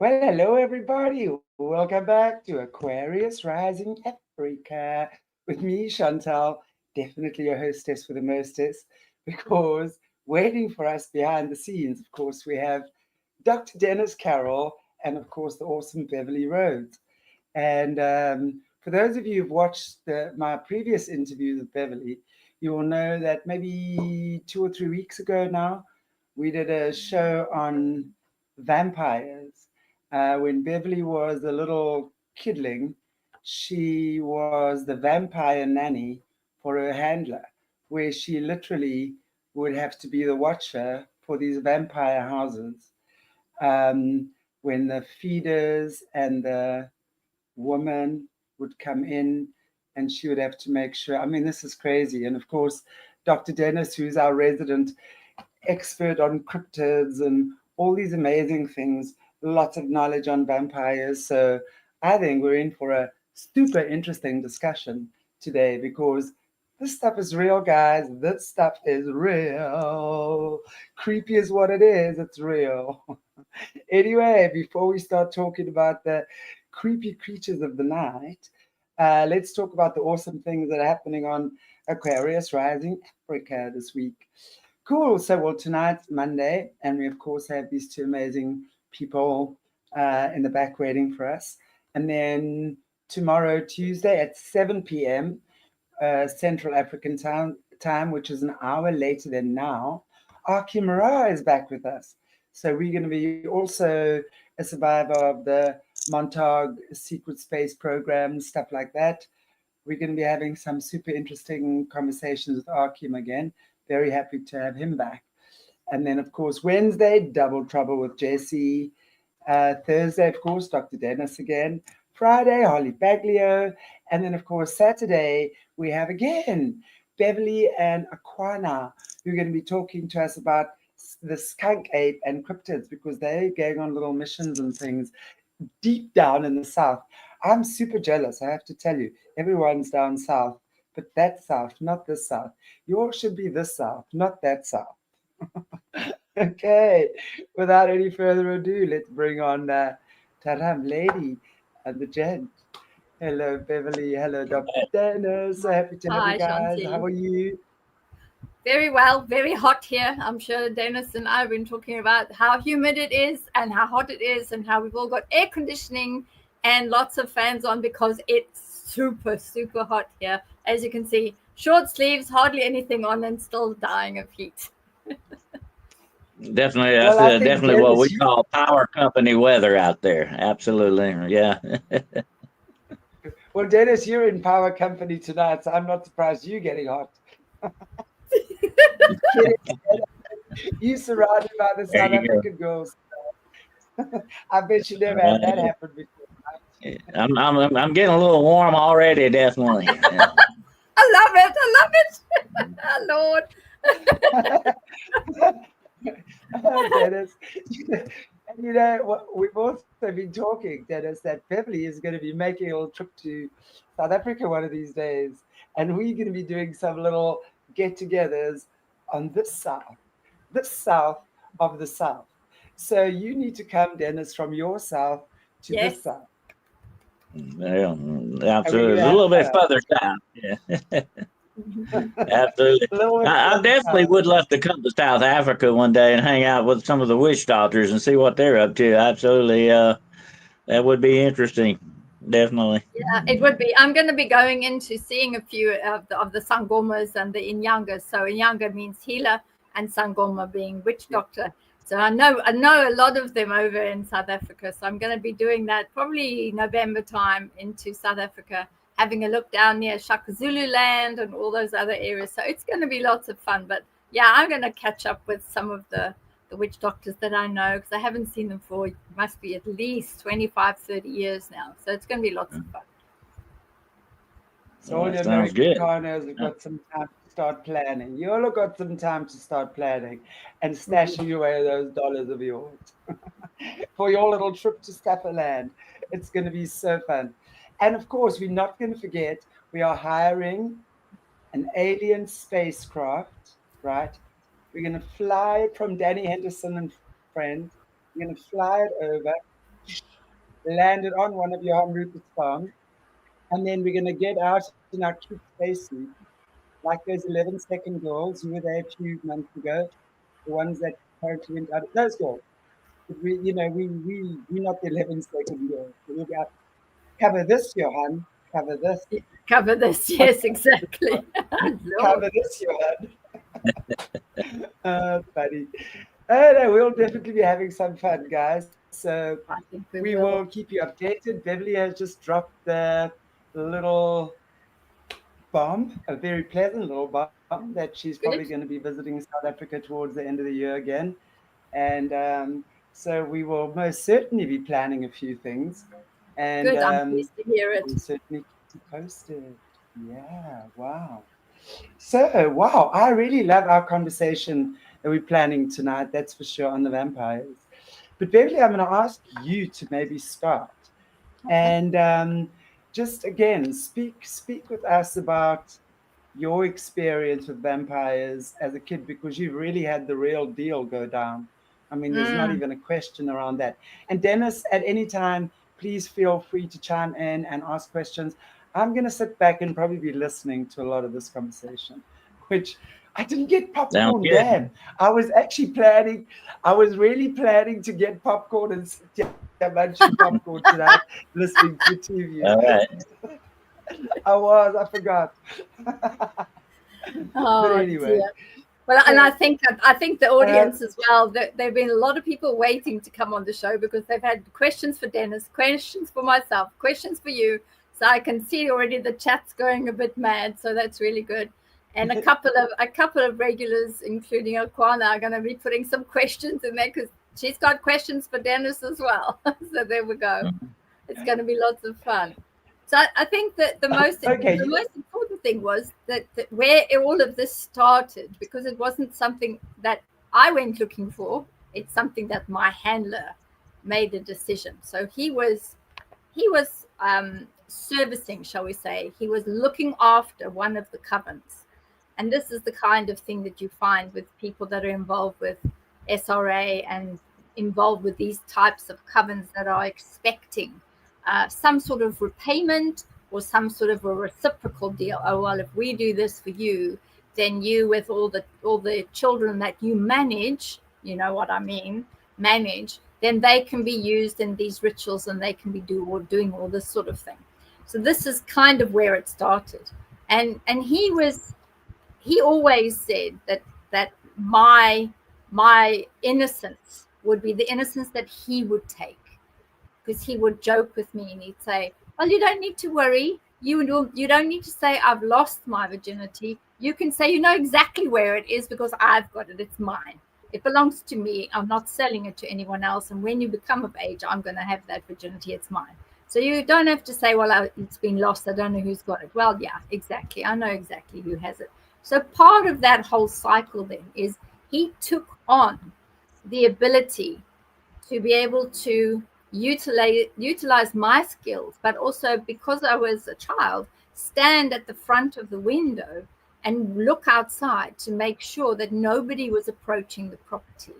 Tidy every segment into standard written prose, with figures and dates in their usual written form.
Well, hello everybody. Welcome back to Aquarius Rising Africa with me, Chantal, definitely your hostess for the mostess, because waiting for us behind the scenes, of course, we have Dr. Dennis Carroll and, of course, the awesome Beverli Rhodes. And for those of you who've watched my previous interview with Beverli, you will know that maybe 2 or 3 weeks ago now, we did a show on vampires. When Beverli was a little kidling, she was the vampire nanny for her handler, where she literally would have to be the watcher for these vampire houses. When the feeders and the woman would come in and she would have to make sure. I mean, this is crazy. And of course, Dr. Dennis, who's our resident expert on cryptids and all these amazing things, lots of knowledge on vampires. So I think we're in for a super interesting discussion today because this stuff is real, guys. This stuff is real. Creepy is what it is. It's real. Anyway, before we start talking about the creepy creatures of the night, let's talk about the awesome things that are happening on Aquarius Rising Africa this week. Cool. So, well, tonight's Monday, and we, of course, have these two amazing people in the back waiting for us. And then tomorrow, Tuesday at 7 p.m. Central African time, which is an hour later than now, Arki Mara is back with us. So we're going to be also a survivor of the Montauk secret space program, stuff like that. We're going to be having some super interesting conversations with Arkim again. Very happy to have him back. And then, of course, Wednesday, Double Trouble with Jesse. Thursday, of course, Dr. Dennis again. Friday, Holly Baglio. And then, of course, Saturday, we have again Beverli and Aquana, who are going to be talking to us about the skunk ape and cryptids because they're going on little missions and things deep down in the south. I'm super jealous, I have to tell you. Everyone's down south, but that south, not this south. Yours should be this south, not that south. Okay, without any further ado, let's bring on Taram Lady and the gent. Hello, Beverli. Hello, Dr. Dennis. So happy to have you Hi, guys. How Shanti. are you? Very well, very hot here. I'm sure Dennis and I have been talking about how humid it is and how hot it is and how we've all got air conditioning and lots of fans on because it's super, super hot here. As you can see, short sleeves, hardly anything on, and still dying of heat. Definitely, that's Well, I think, definitely what Dennis, we you call power company weather out there. Absolutely, yeah. well, Dennis, you're in power company tonight, so I'm not surprised you're getting hot. Kidding. You surrounded by the There South you go. African girls. I bet you never had that Right. happen before. I'm getting a little warm already. Definitely. Yeah. I love it. I love it. Oh, Lord. Dennis, you know what? We've also been talking, Dennis, that Beverly is going to be making a little trip to South Africa one of these days, and we're going to be doing some little get-togethers on this south of the south. So you need to come, Dennis, from your south to Yes. this south, Yeah, and we're absolutely. going A to have little bit fun. further south. Yeah, absolutely. A little bit I further definitely south. would love to come to South Africa one day and hang out with some of the witch doctors and see what they're up to. Absolutely. That would be interesting. Definitely. Yeah, it would be. I'm going to be going into seeing a few of the Sangomas and the Inyangas. So Inyanga means healer, and Sangoma being witch Yeah. doctor. So I know a lot of them over in South Africa. So I'm going to be doing that probably November time into South Africa, having a look down near Shaka Zulu land and all those other areas. So it's going to be lots of fun. But yeah, I'm going to catch up with some of the witch doctors that I know because I haven't seen them for must be at least 25, 30 years now. So it's going to be lots of fun. So Well, all that the sounds good. Americanos have Yeah. got some time to start planning. You all have got some time to start planning and Mhm. stashing away those dollars of yours for your little trip to Stafferland. It's going to be so fun. And of course, we're not going to forget we are hiring an alien spacecraft, right? We're going to fly it from Danny Henderson and friends. We're going to fly it over landed on one of Johan Rupert's farms, and then we're going to get out in our cute spacesuit, like those 11-second girls who were there a few months ago, the ones that apparently went out. Those girls. But we're not the 11-second girls. So we'll be out. Cover this, Johan. Cover this. Cover this. Yes, exactly. Cover this, Johan. Funny. No, we'll definitely be having some fun, guys. So I think we will keep you updated. Beverli has just dropped the little bomb, a very pleasant little bomb that she's probably going to be visiting South Africa towards the end of the year again. And so we will most certainly be planning a few things. And good. I'm pleased to hear it. we'll certainly keep you posted. Yeah, wow. So, wow, I really love our conversation that we're planning tonight, that's for sure, on the vampires. But Beverli, I'm going to ask you to maybe start. And just again, speak with us about your experience with vampires as a kid, because you've really had the real deal go down. I mean, there's not even a question around that. And Dennis, at any time, please feel free to chime in and ask questions. I'm going to sit back and probably be listening to a lot of this conversation, which I didn't get popcorn. Damn. I was really planning to get popcorn and sit here munching popcorn tonight, listening to TV. All right. I forgot. But anyway. Dear. Well, and I think the audience as well, that there've been a lot of people waiting to come on the show because they've had questions for Dennis, questions for myself, questions for you. So I can see already the chat's going a bit mad. So that's really good. And a couple of regulars, including Aquana, are going to be putting some questions in there because she's got questions for Dennis as well. So there we go. It's going to be lots of fun. So I think that the most important thing was that where all of this started, because it wasn't something that I went looking for. It's something that my handler made a decision. So he was servicing, shall we say. He was looking after one of the covens. And this is the kind of thing that you find with people that are involved with SRA and involved with these types of covens that are expecting some sort of repayment or some sort of a reciprocal deal. Oh, well, if we do this for you, then you, with all the children that you manage, you know what I mean, manage, then they can be used in these rituals and they can be doing all this sort of thing. So this is kind of where it started. And he always said that my innocence would be the innocence that he would take. Because he would joke with me and he'd say, well, you don't need to worry. You don't need to say I've lost my virginity. You can say you know exactly where it is because I've got it. It's mine. It belongs to me. I'm not selling it to anyone else. And when you become of age, I'm going to have that virginity. It's mine. So you don't have to say, well, it's been lost. I don't know who's got it. Well, yeah, exactly. I know exactly who has it. So part of that whole cycle then is he took on the ability to be able to utilize my skills, but also because I was a child, stand at the front of the window and look outside to make sure that nobody was approaching the property.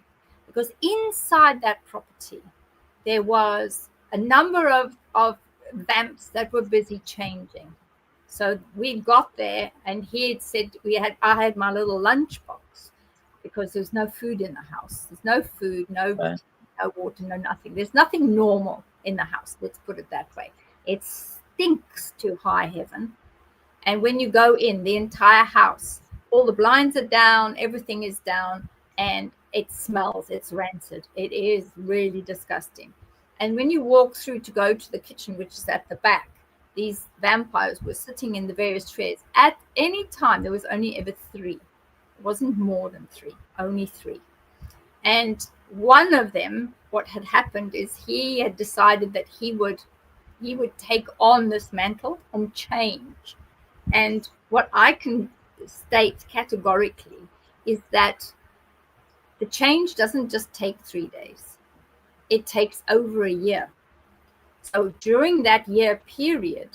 Because inside that property, there was a number of vamps that were busy changing. So we got there and he had said I had my little lunchbox because there's no food in the house. There's no food, no water, no nothing. There's nothing normal in the house. Let's put it that way. It stinks to high heaven. And when you go in, the entire house, all the blinds are down, everything is down, and it smells. It's rancid. It is really disgusting. And when you walk through to go to the kitchen, which is at the back, these vampires were sitting in the various trays. At any time, there was only ever 3. It wasn't more than 3, only 3. And one of them, what had happened is he had decided that he would take on this mantle and change. And what I can state categorically is that the change doesn't just take 3 days. It takes over a year. So during that year period,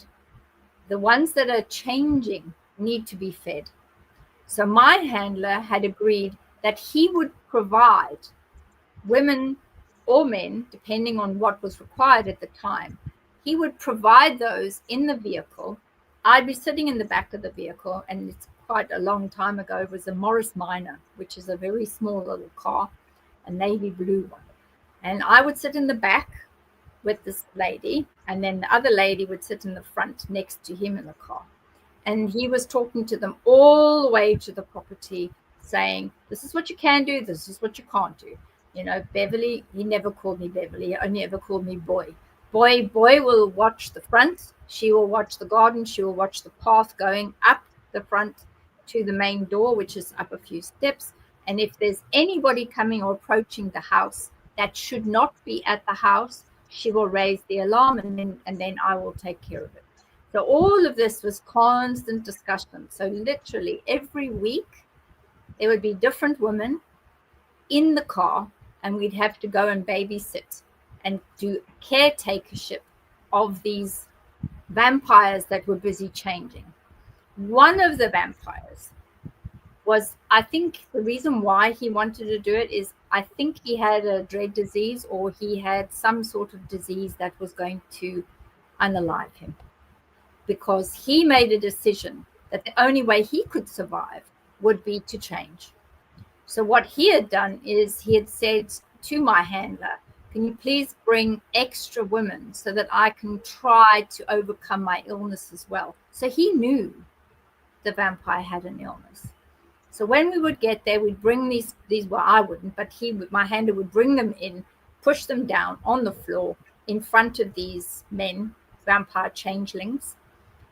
the ones that are changing need to be fed. So my handler had agreed that he would provide women or men, depending on what was required at the time. He would provide those in the vehicle. I'd be sitting in the back of the vehicle, and it's quite a long time ago. It was a Morris Minor, which is a very small little car, a navy blue one. And I would sit in the back with this lady, and then the other lady would sit in the front next to him in the car. And he was talking to them all the way to the property, saying, this is what you can do, this is what you can't do. You know, Beverli, he never called me Beverli, he only ever called me Boy. Boy will watch the front, she will watch the garden, she will watch the path going up the front to the main door, which is up a few steps. And if there's anybody coming or approaching the house that should not be at the house, she will raise the alarm, and then I will take care of it. So all of this was constant discussion. So literally every week there would be different women in the car, and we'd have to go and babysit and do caretakership of these vampires that were busy changing. One of the vampires was, I think the reason why he wanted to do it is, I think he had a dread disease, or he had some sort of disease that was going to unalive him, because he made a decision that the only way he could survive would be to change. So what he had done is he had said to my handler, can you please bring extra women so that I can try to overcome my illness as well? So he knew the vampire had an illness. So when we would get there, we'd bring these, well, I wouldn't, but my handler would bring them in, push them down on the floor in front of these men, vampire changelings.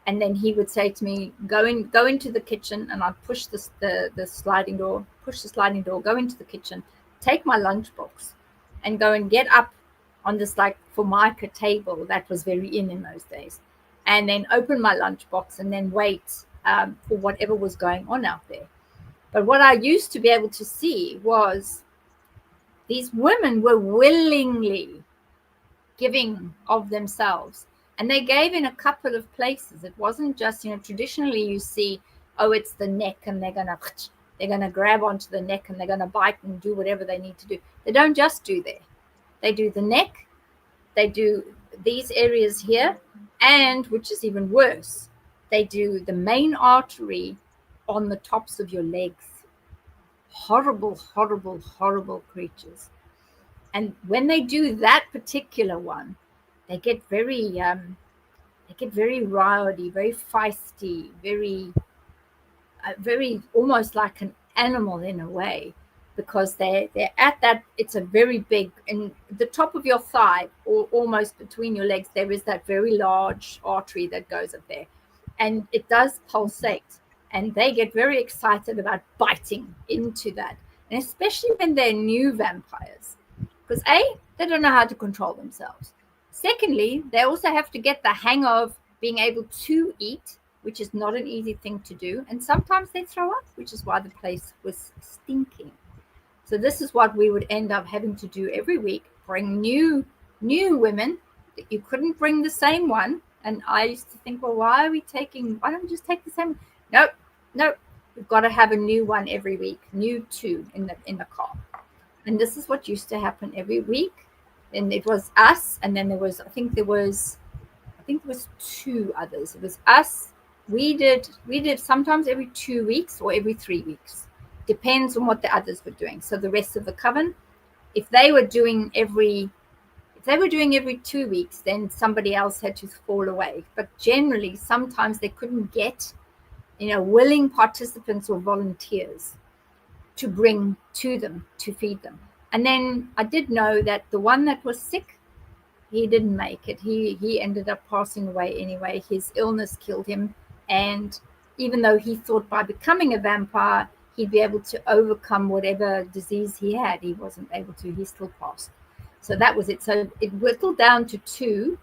And then he would say to me, go into the kitchen, and I'd push the sliding door, go into the kitchen, take my lunchbox, and go and get up on this like formica table that was very in those days, and then open my lunchbox and then wait for whatever was going on out there. But what I used to be able to see was these women were willingly giving of themselves. And they gave in a couple of places. It wasn't just, traditionally you see, oh, it's the neck, and they're gonna grab onto the neck and they're gonna bite and do whatever they need to do. They don't just do there. They do the neck, they do these areas here, and which is even worse, they do the main artery on the tops of your legs. Horrible, horrible, horrible creatures. And when they do that particular one, they get very rowdy, very feisty, very almost like an animal in a way, because they're at that. It's a very big, in the top of your thigh, or almost between your legs, there is that very large artery that goes up there, and it does pulsate, and they get very excited about biting into that, and especially when they're new vampires, because they don't know how to control themselves. Secondly, they also have to get the hang of being able to eat, which is not an easy thing to do. And sometimes they throw up, which is why the place was stinking. So this is what we would end up having to do every week, bring new women. You couldn't bring the same one. And I used to think, well, why don't we just take the same? Nope. We've got to have a new one every week, new two in the car. And this is what used to happen every week. And it was us, and then I think there was two others. It was us. We did sometimes every 2 weeks or every 3 weeks. Depends on what the others were doing. So the rest of the coven, if they were doing every 2 weeks, then somebody else had to fall away. But generally, sometimes they couldn't get, willing participants or volunteers to bring to them to feed them. And then I did know that the one that was sick, he didn't make it. He ended up passing away anyway. His illness killed him. And even though he thought by becoming a vampire, he'd be able to overcome whatever disease he had, he wasn't able to. He still passed. So that was it. So it whittled down to 2.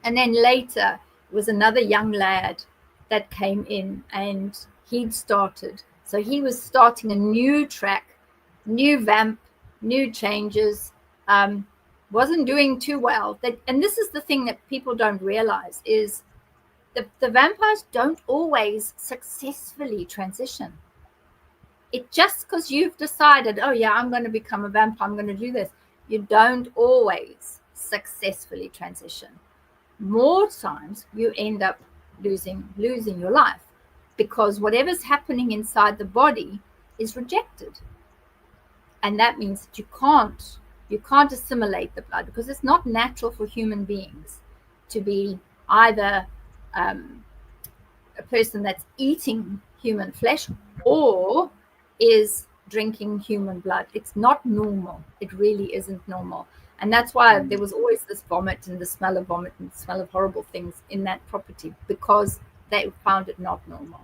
And then later was another young lad that came in, and he'd started. So he was starting a new track, new vamp, new changes, wasn't doing too well. And this is the thing that people don't realize, is the vampires don't always successfully transition. It just because you've decided, oh yeah, I'm going to become a vampire, I'm going to do this, you don't always successfully transition. More times you end up losing your life, because whatever's happening inside the body is rejected. And that means that you can't assimilate the blood, because it's not natural for human beings to be either a person that's eating human flesh or is drinking human blood. It's not normal. It really isn't normal. And that's why there was always this vomit and the smell of vomit and the smell of horrible things in that property, because they found it not normal.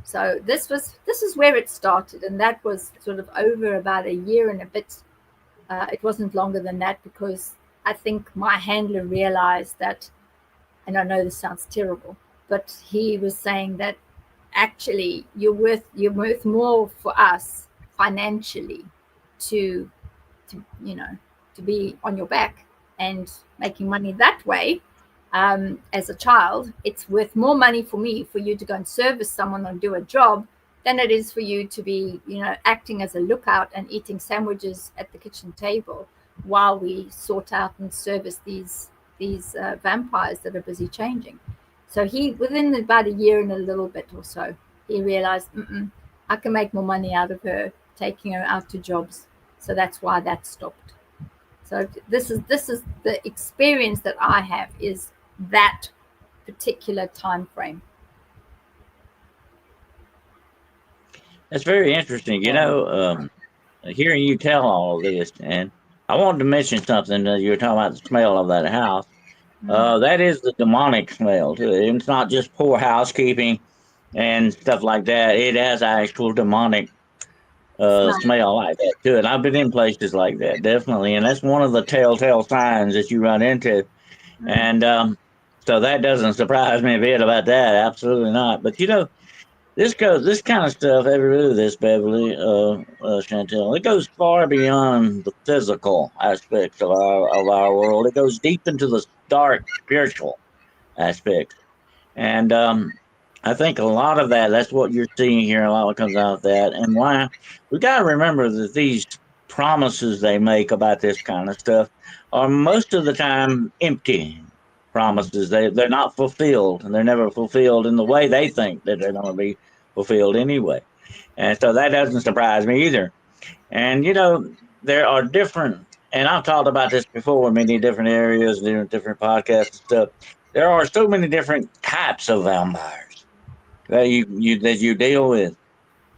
So this is where it started, and that was sort of over about a year and a bit. It wasn't longer than that, because I think my handler realized that, and I know this sounds terrible, but he was saying that actually you're worth more for us financially to be on your back and making money that way. As a child, it's worth more money for me for you to go and service someone and do a job than it is for you to be, acting as a lookout and eating sandwiches at the kitchen table while we sort out and service these vampires that are busy changing. So he, within about a year and a little bit or so, he realized, I can make more money out of her taking her out to jobs. So that's why that stopped. So this is the experience that I have, is that particular time frame. That's very interesting. Hearing you tell all of this, and I wanted to mention something. You were talking about the smell of that house. That is the demonic smell too. It's not just poor housekeeping and stuff like that. It has actual demonic smell like that too. And I've been in places like that, definitely. And that's one of the telltale signs that you run into. And so that doesn't surprise me a bit about that. Absolutely not. But this kind of stuff, every bit of this, Beverli, Chantel, it goes far beyond the physical aspects of our world. It goes deep into the dark spiritual aspects. And I think a lot of that's what you're seeing here. A lot of what comes out of that. And why we got to remember that these promises they make about this kind of stuff are most of the time empty promises. They're not fulfilled, and they're never fulfilled in the way they think that they're going to be fulfilled anyway. And so that doesn't surprise me either. And there are different, and I've talked about this before in many different areas, different podcasts and stuff. There are so many different types of vampires that you deal with.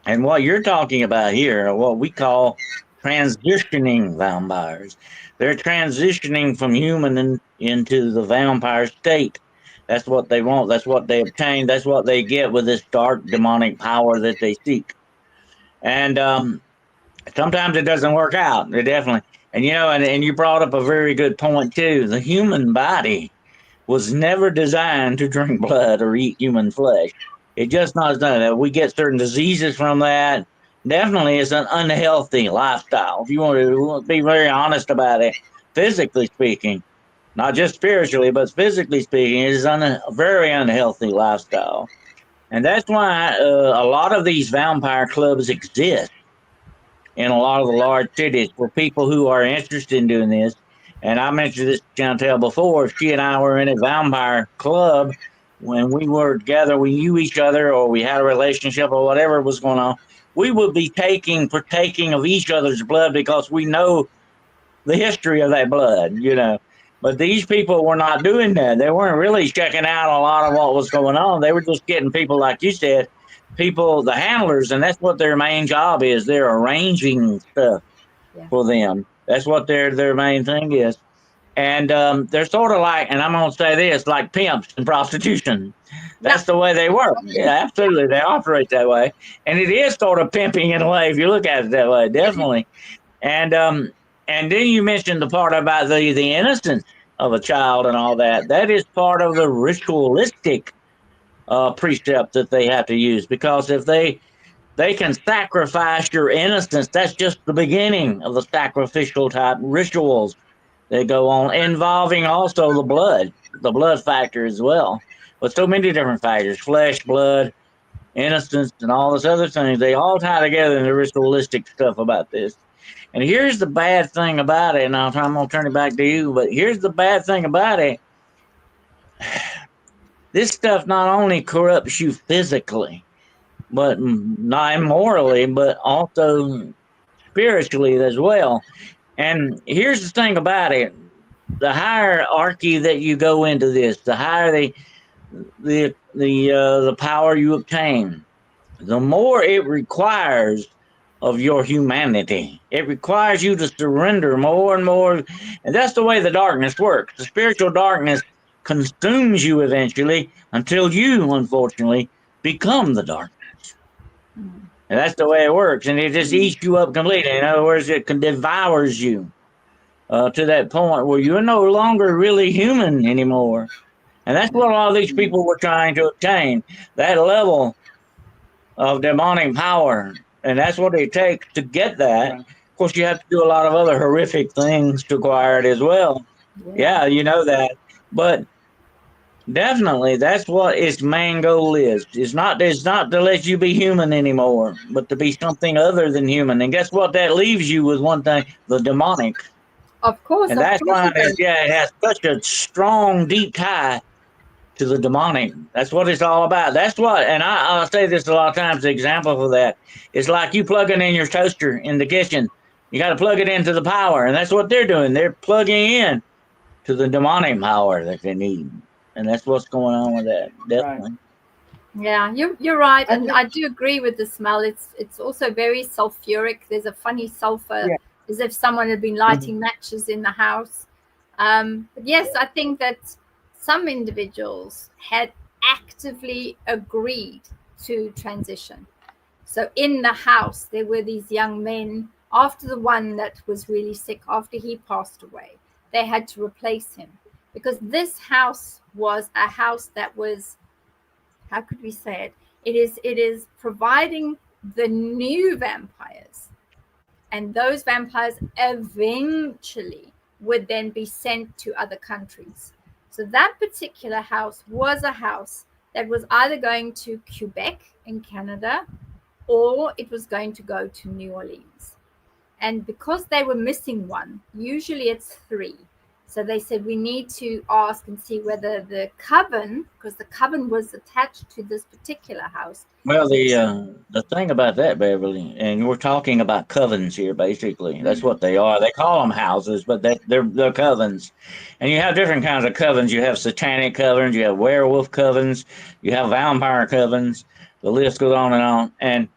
And what you're talking about here are what we call transitioning vampires. They're transitioning from human into the vampire state. That's what they want. That's what they obtain. That's what they get with this dark demonic power that they seek. And sometimes it doesn't work out. It definitely. And and you brought up a very good point too. The human body was never designed to drink blood or eat human flesh. It just not done. We get certain diseases from that. Definitely, it's an unhealthy lifestyle. If you want to be very honest about it, physically speaking, not just spiritually, but physically speaking, it is a very unhealthy lifestyle. And that's why a lot of these vampire clubs exist in a lot of the large cities for people who are interested in doing this. And I mentioned this to Chantel before. She and I were in a vampire club. When we were together, we knew each other, or we had a relationship, or whatever was going on. We would be partaking of each other's blood because we know the history of that blood, But these people were not doing that. They weren't really checking out a lot of what was going on. They were just getting people, like you said, the handlers, and that's what their main job is. They're arranging stuff for them. That's what their main thing is. And they're sort of like, and I'm going to say this, like pimps and prostitution. That's the way they work. Yeah, absolutely. They operate that way. And it is sort of pimping in a way, if you look at it that way, definitely. And then you mentioned the part about the innocence of a child and all that. That is part of the ritualistic precept that they have to use, because if they can sacrifice your innocence, that's just the beginning of the sacrificial type rituals that go on, involving also the blood factor as well. But so many different factors: flesh, blood, innocence, and all this other things. They all tie together in the ritualistic stuff about this. And here's the bad thing about it, and I'm going to turn it back to you, but here's the bad thing about it. This stuff not only corrupts you physically, but not morally, but also spiritually as well. And here's the thing about it: the hierarchy that you go into this, the higher the power you obtain, the more it requires of your humanity. It requires you to surrender more and more, and that's the way the darkness works. The spiritual darkness consumes you eventually until you, unfortunately, become the dark. And that's the way it works. And it just eats you up completely. In other words, it devours you to that point where you're no longer really human anymore. And that's what a lot of these people were trying to obtain, that level of demonic power. And that's what it takes to get that. Of course, you have to do a lot of other horrific things to acquire it as well. Yeah, you know that. But definitely, that's what its main goal is. It's not to let you be human anymore, but to be something other than human. And guess what? That leaves you with one thing: the demonic. Of course, and of that's course why it does. it has such a strong, deep tie to the demonic. That's what it's all about. That's what, and I'll say this a lot of times. The example for that is like you plugging in your toaster in the kitchen. You got to plug it into the power, and that's what they're doing. They're plugging in to the demonic power that they need. And that's what's going on with that, definitely. Yeah, you're right, and I do agree with the smell. It's also very sulfuric. There's a funny sulfur, as if someone had been lighting matches in the house. But yes, I think that some individuals had actively agreed to transition. So in the house, there were these young men. After the one that was really sick, after he passed away, they had to replace him, because this house was a house that was, how could we say it? It is providing the new vampires, and those vampires eventually would then be sent to other countries. So that particular house was a house that was either going to Quebec in Canada, or it was going to go to New Orleans. And because they were missing one, usually it's 3. So they said, we need to ask and see whether the coven, because the coven was attached to this particular house. Well, the thing about that, Beverly, and we're talking about covens here, basically. That's what they are. They call them houses, but they're covens. And you have different kinds of covens. You have satanic covens, you have werewolf covens, you have vampire covens. The list goes on and on. And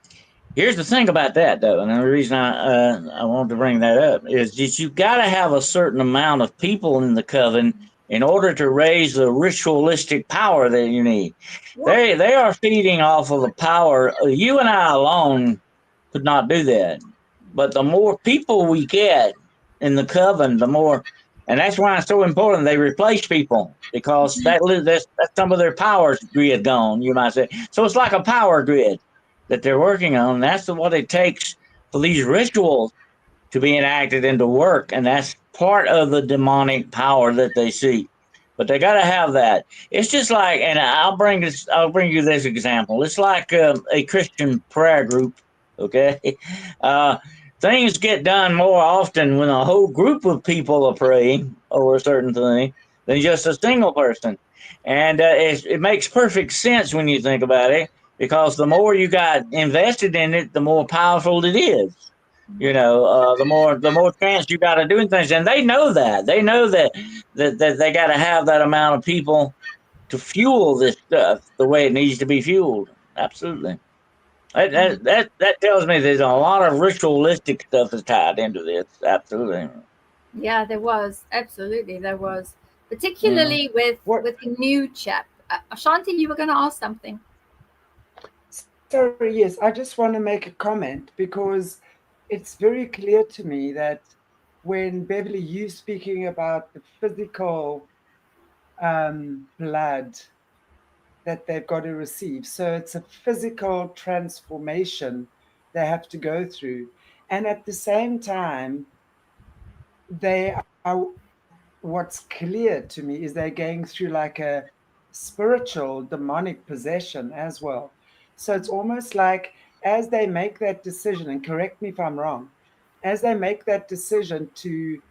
here's the thing about that, though, and the reason I wanted to bring that up is that you got to have a certain amount of people in the coven in order to raise the ritualistic power that you need. They are feeding off of the power. You and I alone could not do that. But the more people we get in the coven, the more, and that's why it's so important they replace people, because that's some of their power grid gone, you might say. So it's like a power grid that they're working on. That's what it takes for these rituals to be enacted into work, and that's part of the demonic power that they seek. But they got to have that. It's just like, and I'll bring you this example. It's like a Christian prayer group. Okay, things get done more often when a whole group of people are praying over a certain thing than just a single person. And it makes perfect sense when you think about it, because the more you got invested in it, the more powerful it is. You know, the more chance you got of doing things, and they know that. They know that they got to have that amount of people to fuel this stuff the way it needs to be fueled. Absolutely. That tells me there's a lot of ritualistic stuff is tied into this. Absolutely. Yeah, there was. Absolutely, there was. Particularly with the new chap. Ashanti, you were going to ask something. Sorry, yes. I just want to make a comment, because it's very clear to me that when Beverly, you speaking about the physical blood that they've got to receive. So it's a physical transformation they have to go through. And at the same time, they are, what's clear to me is they're going through like a spiritual demonic possession as well. So it's almost like as they make that decision, and correct me if I'm wrong, as they make that decision to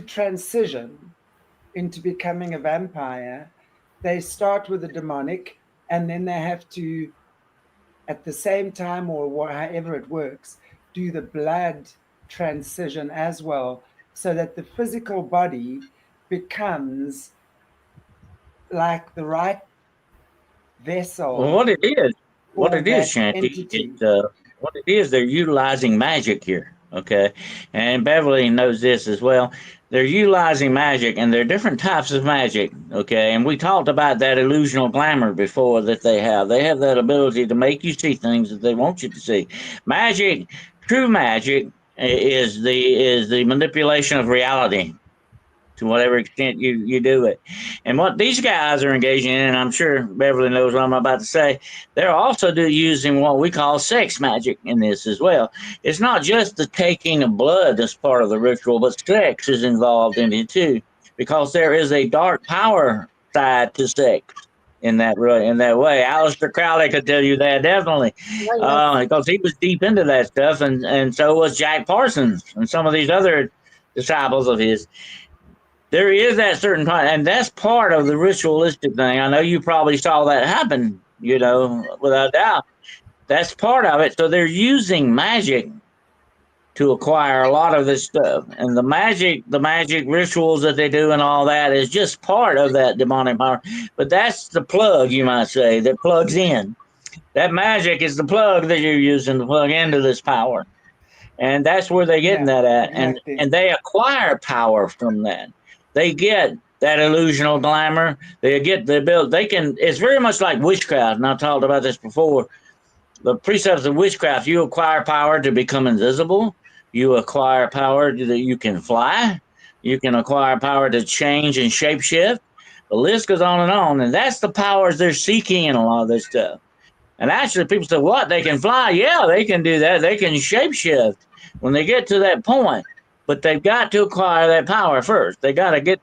transition into becoming a vampire, they start with the demonic, and then they have to, at the same time, or however it works, do the blood transition as well, so that the physical body becomes like the right vessel Well, what for it is, that Shanti, entity. what it is, they're utilizing magic here. Okay. And Beverly knows this as well. They're utilizing magic, and there are different types of magic. Okay. And we talked about that illusional glamour before that they have. They have that ability to make you see things that they want you to see. Magic, true magic, is the manipulation of reality to whatever extent you do it. And what these guys are engaging in, and I'm sure Beverly knows what I'm about to say, they're also using what we call sex magic in this as well. It's not just the taking of blood that's part of the ritual, but sex is involved in it too, because there is a dark power side to sex in that way. Aleister Crowley could tell you that definitely, because he was deep into that stuff, and so was Jack Parsons and some of these other disciples of his. There is that certain part, and that's part of the ritualistic thing. I know you probably saw that happen, without doubt. That's part of it. So they're using magic to acquire a lot of this stuff. And the magic rituals that they do and all that is just part of that demonic power. But that's the plug, you might say, that plugs in. That magic is the plug that you're using to plug into this power. And that's where they're getting that at. Exactly. And they acquire power from that. They get that illusional glamour. It's very much like witchcraft. And I've talked about this before. The precepts of witchcraft, you acquire power to become invisible. You acquire power that you can fly. You can acquire power to change and shapeshift. The list goes on. And that's the powers they're seeking in a lot of this stuff. And actually, people say, what? They can fly? Yeah, they can do that. They can shapeshift when they get to that point. But they've got to acquire that power first. They got to do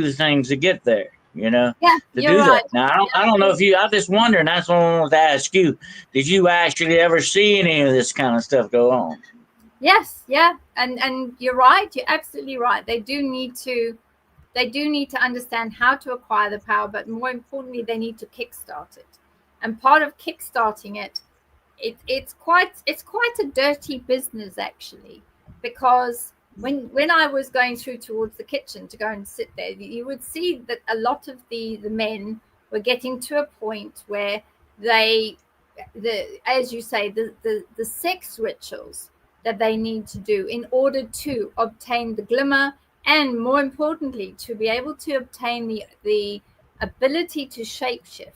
the things to get there, Yeah, to you're do right. that. Now, I don't know if I just wonder, and that's what I wanted to ask you. Did you actually ever see any of this kind of stuff go on? Yes, yeah. And you're right. You're absolutely right. They do need to understand how to acquire the power, but more importantly, they need to kickstart it. And part of kickstarting it's quite a dirty business actually, because when I was going through towards the kitchen to go and sit there, you would see that a lot of the men were getting to a point where as you say, the sex rituals that they need to do in order to obtain the glimmer, and more importantly, to be able to obtain the ability to shapeshift.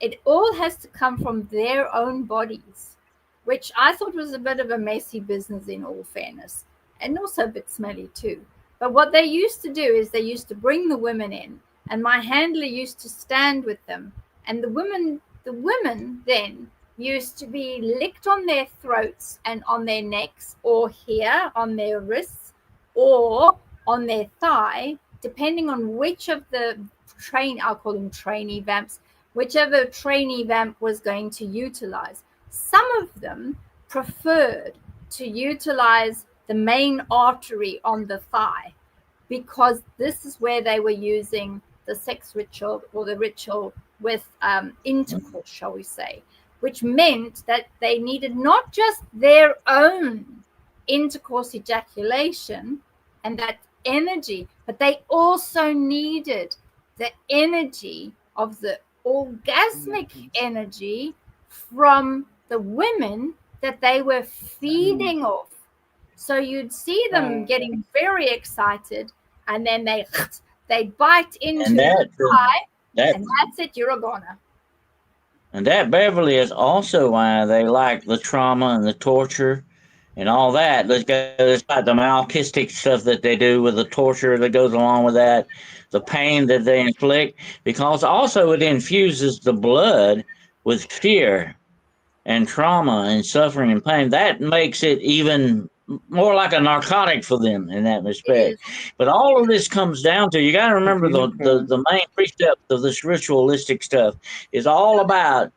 It all has to come from their own bodies, which I thought was a bit of a messy business in all fairness, and also a bit smelly too. But what they used to do is they used to bring the women in, and my handler used to stand with them, and the women then used to be licked on their throats and on their necks, or here on their wrists, or on their thigh, depending on which of the I'll call them trainee vamps, whichever trainee vamp was going to utilize. Some of them preferred to utilize the main artery on the thigh, because this is where they were using the sex ritual, or the ritual with intercourse, shall we say, which meant that they needed not just their own intercourse ejaculation and that energy, but they also needed the energy of the orgasmic energy from the women that they were feeding off. So you'd see them getting very excited, and then they bite into the pie, and that's it, you're a goner. And that, Beverly, is also why they like the trauma and the torture and all that. It's like the masochistic stuff that they do with the torture that goes along with that, the pain that they inflict, because also it infuses the blood with fear and trauma and suffering and pain. That makes it even more like a narcotic for them in that respect. But all of this comes down to, you got to remember the main precept of this ritualistic stuff is all about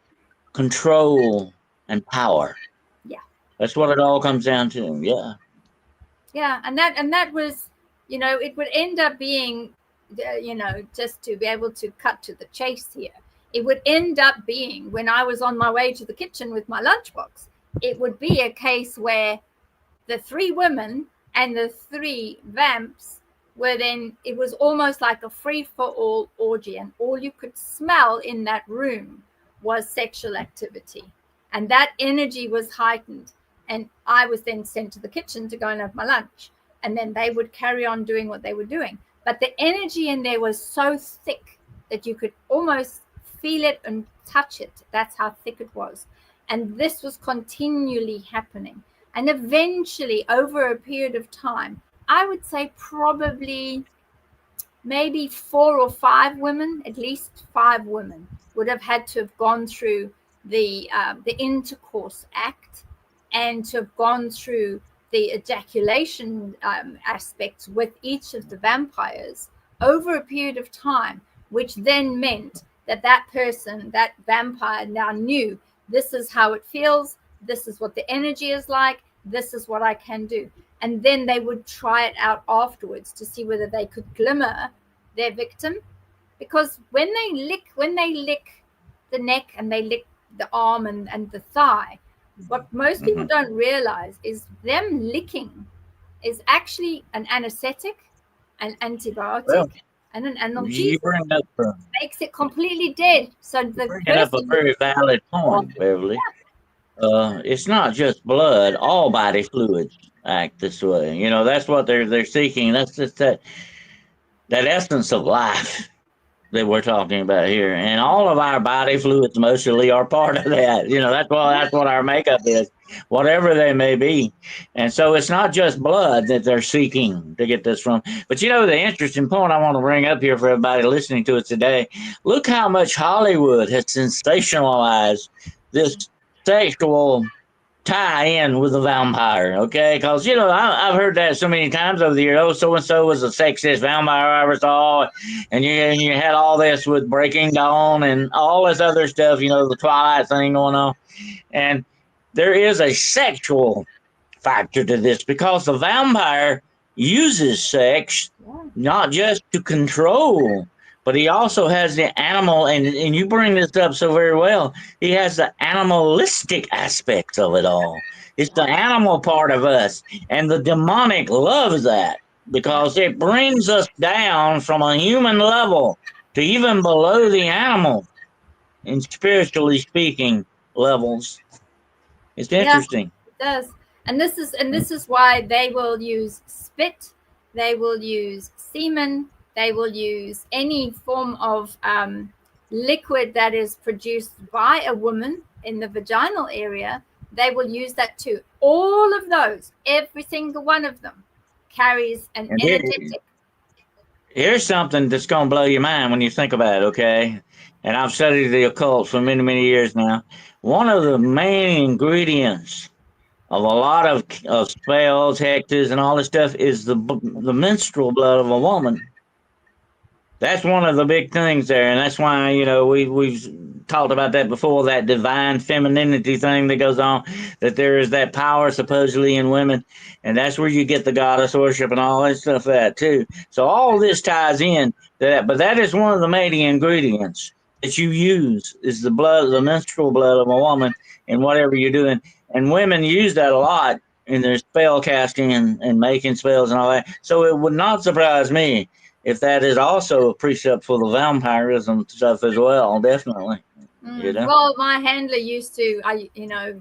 control and power. Yeah. That's what it all comes down to. Yeah. Yeah, and that was, it would end up being, just to be able to cut to the chase here, it would end up being, when I was on my way to the kitchen with my lunchbox, it would be a case where the three women and the three vamps were then, it was almost like a free-for-all orgy, and all you could smell in that room was sexual activity, and that energy was heightened. And I was then sent to the kitchen to go and have my lunch, and then they would carry on doing what they were doing. But the energy in there was so thick that you could almost feel it and touch it. That's how thick it was. And this was continually happening. And eventually, over a period of time, I would say probably maybe 4 or 5 women, at least 5 women, would have had to have gone through the intercourse act, and to have gone through the ejaculation aspects with each of the vampires over a period of time, which then meant that that person, that vampire, now knew, this is how it feels, this is what the energy is like, this is what I can do. And then they would try it out afterwards to see whether they could glimmer their victim. Because when they lick the neck and they lick the arm and the thigh, what most people don't realize is them licking is actually an anesthetic, an antibiotic, and an analgesic. Makes it completely dead. So the bring up a very valid point, Beverli. It's not just blood; all body fluids act this way. That's what they're seeking. That's just that essence of life that we're talking about here, and all of our body fluids mostly are part of that. That's what our makeup is, whatever they may be. And so it's not just blood that they're seeking to get this from. But the interesting point I want to bring up here for everybody listening to it today, look how much Hollywood has sensationalized this sexual tie-in with the vampire, okay? Because I've heard that so many times over the years. Oh, so and so was the sexiest vampire I ever saw, and you had all this with Breaking Dawn and all this other stuff. The Twilight thing going on, and there is a sexual factor to this because the vampire uses sex not just to control, but he also has the animal, and you bring this up so very well, he has the animalistic aspects of it all. It's the animal part of us, and the demonic loves that because it brings us down from a human level to even below the animal in spiritually speaking levels. It's interesting. Yeah, it does. And this is why they will use spit, they will use semen, they will use any form of liquid that is produced by a woman in the vaginal area. They will use that too. All of those, every single one of them, carries an energetic. Here's something that's going to blow your mind when you think about it, okay? And I've studied the occult for many, many years now. One of the main ingredients of a lot of spells, hexes, and all this stuff is the menstrual blood of a woman. That's one of the big things there, and that's why we've talked about that before, that divine femininity thing that goes on, that there is that power supposedly in women, and that's where you get the goddess worship and all that stuff that too. So all this ties in to that, but that is one of the main ingredients that you use is the menstrual blood of a woman in whatever you're doing, and women use that a lot in their spell casting and making spells and all that. So it would not surprise me if that is also a precept for the vampirism stuff as well, definitely. Well, my handler used to,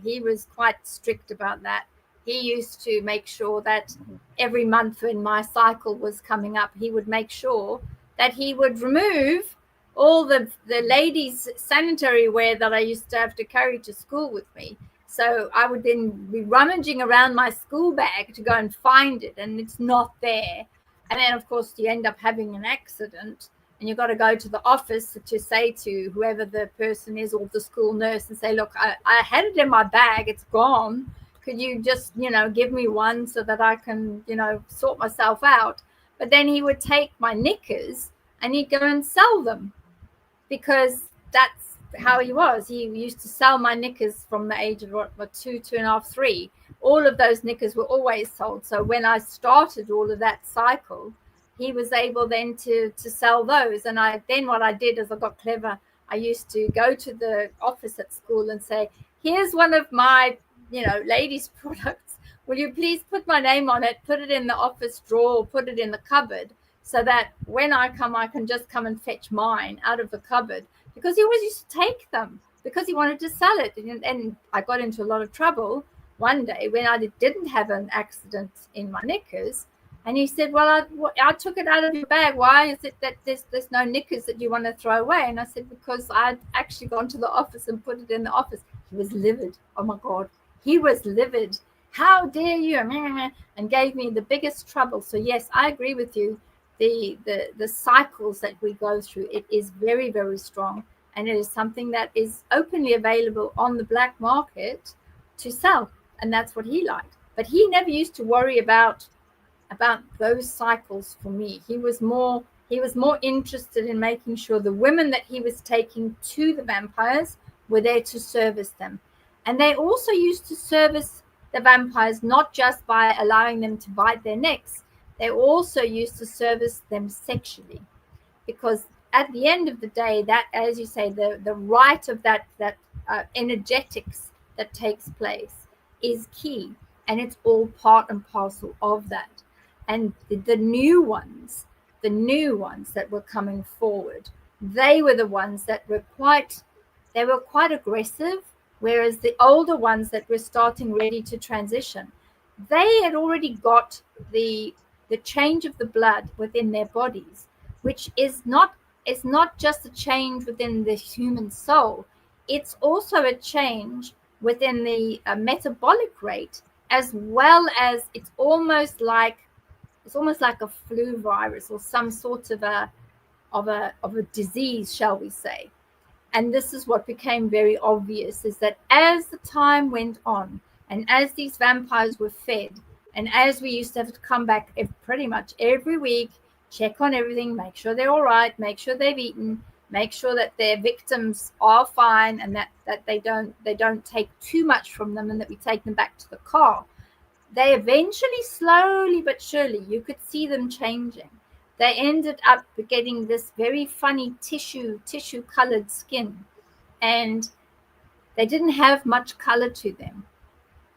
he was quite strict about that. He used to make sure that every month when my cycle was coming up, he would make sure that he would remove all the ladies' sanitary wear that I used to have to carry to school with me. So I would then be rummaging around my school bag to go and find it, and it's not there. And then, of course, you end up having an accident, and you've got to go to the office to say to whoever the person is or the school nurse and say, look, I had it in my bag. It's gone. Could you just, give me one so that I can, sort myself out? But then he would take my knickers and he'd go and sell them because that's how he was. He used to sell my knickers from the age of 2.5, 3. all of those knickers were always sold. So when I started all of that cycle, he was able then to sell those. And what I did is I got clever. I used to go to the office at school and say, here's one of my, ladies' products. Will you please put my name on it, put it in the office drawer, put it in the cupboard, so that when I come, I can just come and fetch mine out of the cupboard. Because he always used to take them because he wanted to sell it. And I got into a lot of trouble one day when I didn't have an accident in my knickers. And he said, well, I took it out of your bag. Why is it that there's no knickers that you want to throw away? And I said, because I'd actually gone to the office and put it in the office. He was livid. Oh, my God. He was livid. How dare you? And gave me the biggest trouble. So, yes, I agree with you. The cycles that we go through, it is very, very strong. And it is something that is openly available on the black market to sell. And that's what he liked. But he never used to worry about those cycles for me. He was more interested in making sure the women that he was taking to the vampires were there to service them. And they also used to service the vampires not just by allowing them to bite their necks. They also used to service them sexually, because at the end of the day, that, as you say, the right of that energetics that takes place is key, and it's all part and parcel of that. And the new ones that were coming forward, they were the ones that were quite aggressive, whereas the older ones that were starting ready to transition, they had already got the change of the blood within their bodies, which is not just a change within the human soul, it's also a change within the metabolic rate, as well as it's almost like a flu virus or some sort of a disease, shall we say. And this is what became very obvious, is that as the time went on and as these vampires were fed, and as we used to have to come back pretty much every week, check on everything, make sure they're all right, make sure they've eaten, make sure that their victims are fine, and that they don't take too much from them, and that we take them back to the car. They eventually, slowly but surely, you could see them changing. They ended up getting this very funny tissue colored skin, and they didn't have much color to them.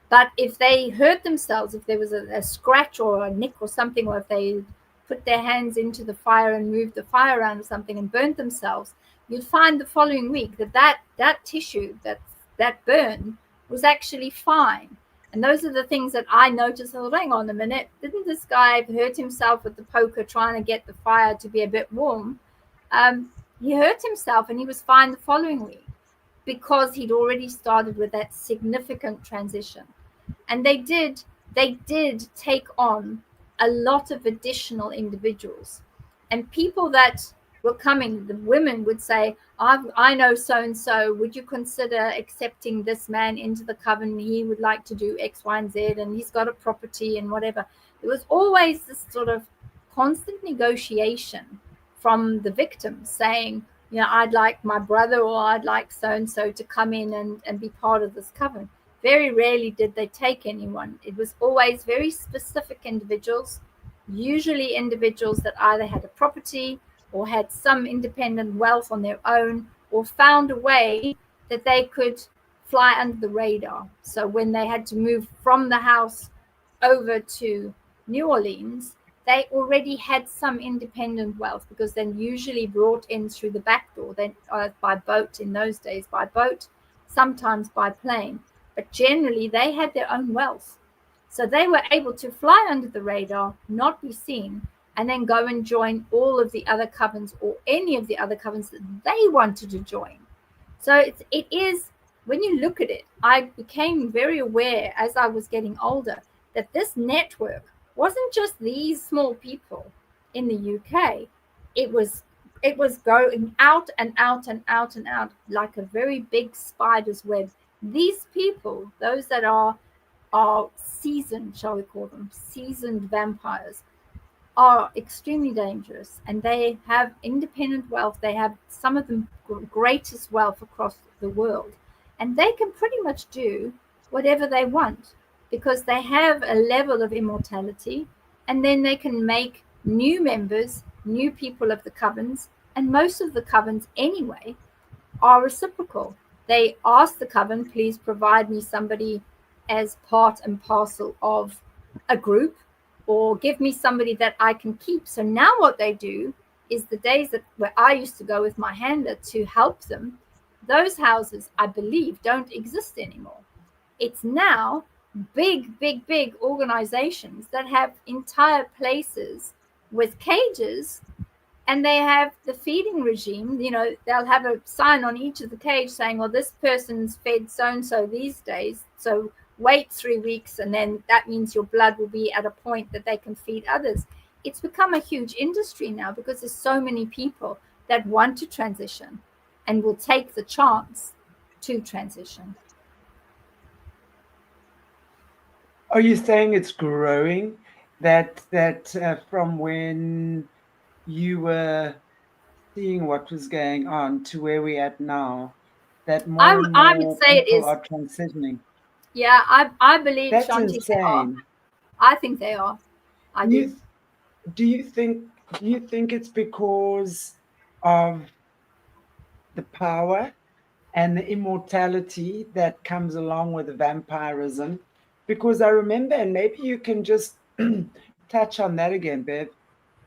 But if they hurt themselves, if there was a scratch or a nick or something, or if they put their hands into the fire and moved the fire around or something and burnt themselves, you'd find the following week that tissue, that burn, was actually fine. And those are the things that I noticed. Oh, hang on a minute. Didn't this guy hurt himself with the poker trying to get the fire to be a bit warm? He hurt himself and he was fine the following week, because he'd already started with that significant transition. And they did take on a lot of additional individuals. And people that were coming, the women would say, I know so-and-so, would you consider accepting this man into the coven? He would like to do X, Y, and Z, and he's got a property and whatever. There was always this sort of constant negotiation from the victims saying, I'd like my brother, or I'd like so-and-so to come in and be part of this coven. Very rarely did they take anyone. It was always very specific individuals, usually individuals that either had a property or had some independent wealth on their own, or found a way that they could fly under the radar. So when they had to move from the house over to New Orleans, they already had some independent wealth, because then usually brought in through the back door, then by boat in those days, by boat, sometimes by plane. But generally, they had their own wealth. So they were able to fly under the radar, not be seen, and then go and join all of the other covens, or any of the other covens that they wanted to join. So it is, when you look at it, I became very aware as I was getting older that this network wasn't just these small people in the UK. It was going out and out and out and out like a very big spider's web. These people, those that are seasoned, shall we call them, seasoned vampires, are extremely dangerous, and they have independent wealth. They have some of the greatest wealth across the world, and they can pretty much do whatever they want. because they have a level of immortality, and then they can make new members, new people of the covens, and most of the covens anyway are reciprocal. They ask the coven, please provide me somebody as part and parcel of a group, or give me somebody that I can keep. So now what they do is the days that where I used to go with my handler to help them, those houses, I believe, don't exist anymore. It's now big organizations that have entire places with cages, and they have the feeding regime. They'll have a sign on each of the cage saying, well, this person's fed so and so these days, so wait 3 weeks, and then that means your blood will be at a point that they can feed others. It's become a huge industry now because there's so many people that want to transition and will take the chance to transition. Are you saying it's growing? That from when you were seeing what was going on to where we're at now, that more and I would more say it people is. are transitioning. Yeah, I believe, That's Shanti, they are. insane. I think they are. I Do do. you do you think it's because of the power and the immortality that comes along with the vampirism? Because I remember, and maybe you can just touch on that again, Bev.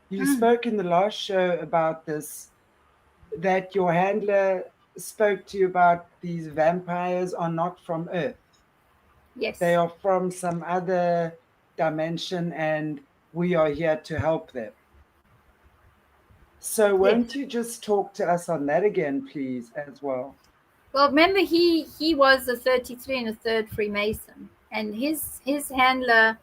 You spoke in the last show about this, that your handler spoke to you about these vampires are not from Earth. Yes. They are from some other dimension, and we are here to help them. So won't you just talk to us on that again, please, as well? Well, remember, he was a 33 and a third Freemason, and his handler,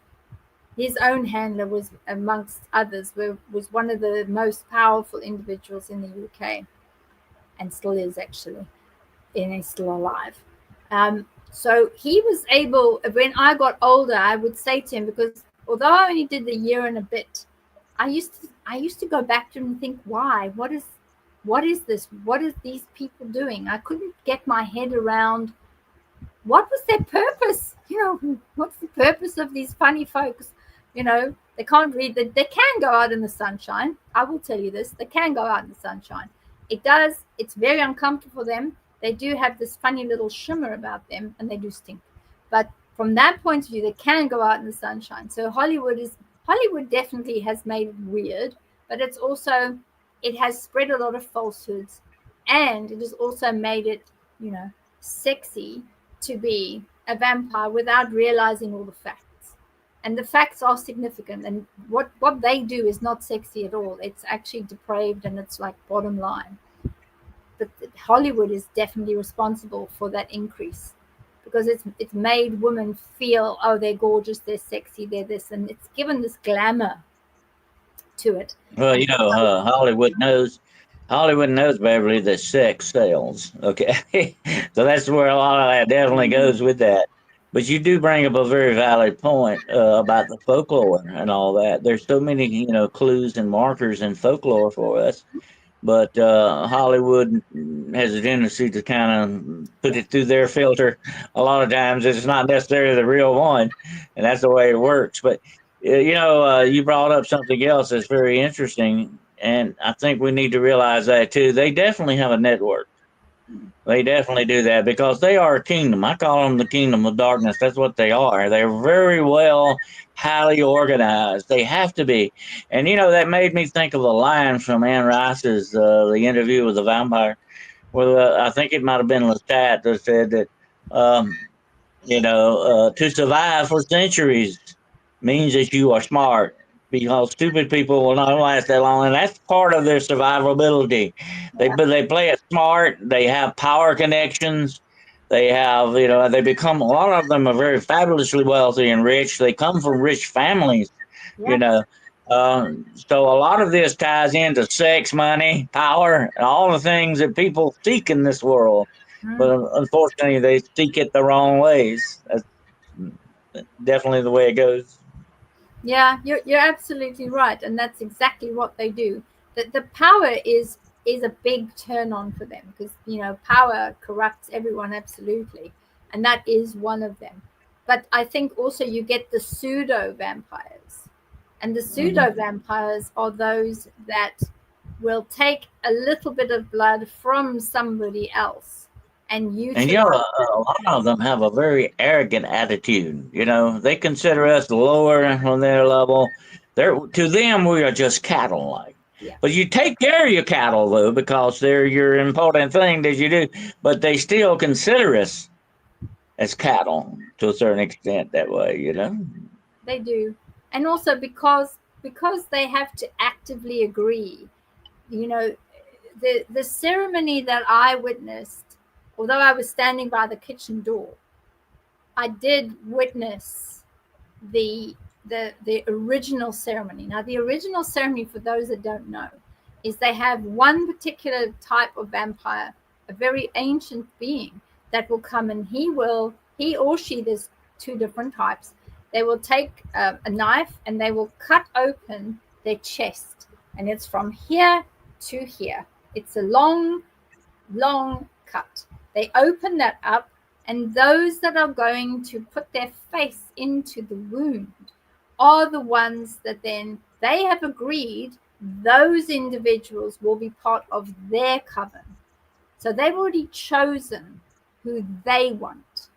his own handler, was amongst others, was one of the most powerful individuals in the UK, and still is actually, and he's still alive. So he was able. When I got older, I would say to him, because although I only did the year and a bit, I used to go back to him and think, why? What is this? What is these people doing? I couldn't get my head around what was their purpose. What's the purpose of these funny folks? They can't read. They can go out in the sunshine. I will tell you this: they can go out in the sunshine. It's very uncomfortable for them. They do have this funny little shimmer about them, and they do stink. But from that point of view, they can go out in the sunshine. So Hollywood definitely has made it weird, but it has spread a lot of falsehoods, and it has also made it, sexy to be a vampire without realizing all the facts. And the facts are significant, and what they do is not sexy at all. It's actually depraved, and it's like bottom line. But Hollywood is definitely responsible for that increase, because it's made women feel, oh, they're gorgeous, they're sexy, they're this, and it's given this glamour to it. Well, Hollywood knows, Beverly, that sex sells. Okay, so that's where a lot of that definitely goes with that. But you do bring up a very valid point about the folklore and all that. There's so many, clues and markers in folklore for us. But Hollywood has a tendency to kind of put it through their filter. A lot of times, it's not necessarily the real one, and that's the way it works. But you brought up something else that's very interesting, and I think we need to realize that too. They definitely have a network. They definitely do that because they are a kingdom. I call them the kingdom of darkness. That's what they are. They're very well, highly organized. They have to be. And, that made me think of a line from Anne Rice's The Interview with the Vampire. Well, I think it might have been Lestat that said that, to survive for centuries means that you are smart, because stupid people will not last that long, and that's part of their survivability. They play it smart. They have power connections. They have, they become, a lot of them are very fabulously wealthy and rich. They come from rich families, you Yeah. know. So a lot of this ties into sex, money, power, and all the things that people seek in this world. But unfortunately, they seek it the wrong ways. That's definitely the way it goes. Yeah, you're absolutely right, and that's exactly what they do. The power is a big turn on for them, because power corrupts everyone, absolutely, and that is one of them. but I think also you get the pseudo vampires, and the pseudo vampires are those that will take a little bit of blood from somebody else and utilize. And a lot of them have a very arrogant attitude. They consider us lower on their level. To them, we are just cattle like. Yeah. But you take care of your cattle, though, because they're your important thing that you do. But they still consider us as cattle to a certain extent that way, They do. And also because they have to actively agree. The ceremony that I witnessed, although I was standing by the kitchen door, I did witness the original ceremony. Now, the original ceremony, for those that don't know, is they have one particular type of vampire, a very ancient being that will come, and he or she, there's two different types. They will take a knife and they will cut open their chest, and it's from here to here. It's a long cut. They open that up, and those that are going to put their face into the wound are the ones that then they have agreed those individuals will be part of their coven. So they've already chosen who they want.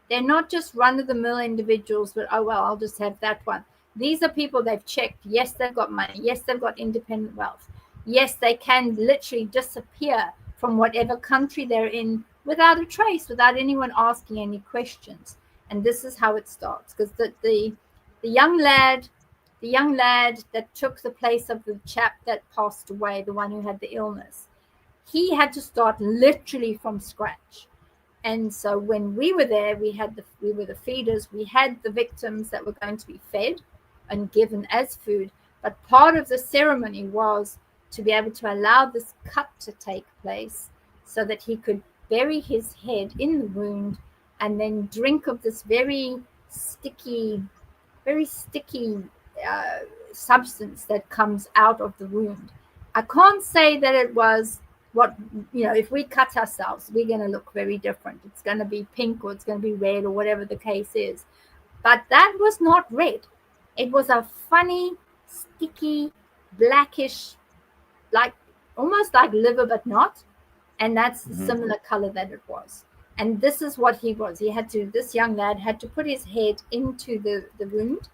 They're not just run-of-the-mill individuals, but, oh, well, I'll just have that one. These are people they've checked. Yes, they've got money. Yes, they've got independent wealth. Yes, they can literally disappear from whatever country they're in without a trace, without anyone asking any questions. And this is how it starts. Because the young lad that took the place of the chap that passed away, the one who had the illness, he had to start literally from scratch. And so when we were there, we were the feeders. We had the victims that were going to be fed and given as food. But part of the ceremony was to be able to allow this cut to take place so that he could bury his head in the wound and then drink of this very sticky substance that comes out of the wound. I can't say that it was if we cut ourselves, we're going to look very different. It's going to be pink or it's going to be red or whatever the case is. But that was not red. It was a funny, sticky, blackish, like almost like liver, but not. And that's the similar color that it was. And this is what he was. This young lad had to put his head into the wound,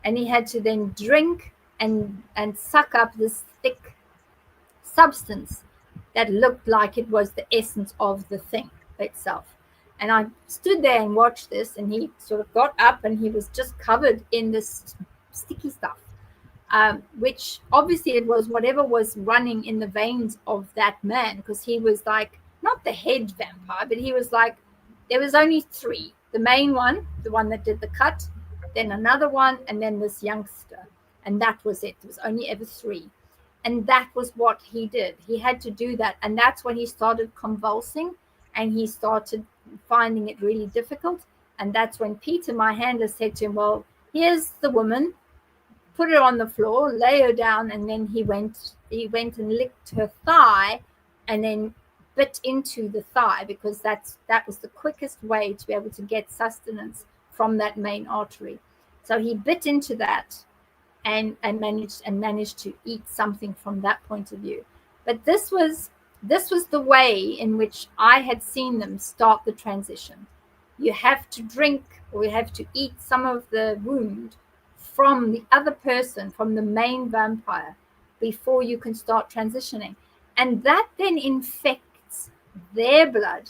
and he had to then drink and suck up this thick substance that looked like it was the essence of the thing itself. And I stood there and watched this, and he sort of got up and he was just covered in this sticky stuff, which obviously it was whatever was running in the veins of that man, because he was like, not the head vampire, but he was like, there was only three. The main one, the one that did the cut, then another one, and then this youngster. And that was it. There was only ever three. And that was what he did. He had to do that. And that's when he started convulsing and he started finding it really difficult. And that's when Peter, my handler, said to him, well, here's the woman, put her on the floor, lay her down. And then he went and licked her thigh and then bit into the thigh, because that was the quickest way to be able to get sustenance from that main artery. So he bit into that and managed to eat something from that point of view. But this was the way in which I had seen them start the transition. You have to drink or you have to eat some of the wound from the other person, from the main vampire, before you can start transitioning. And that then infects their blood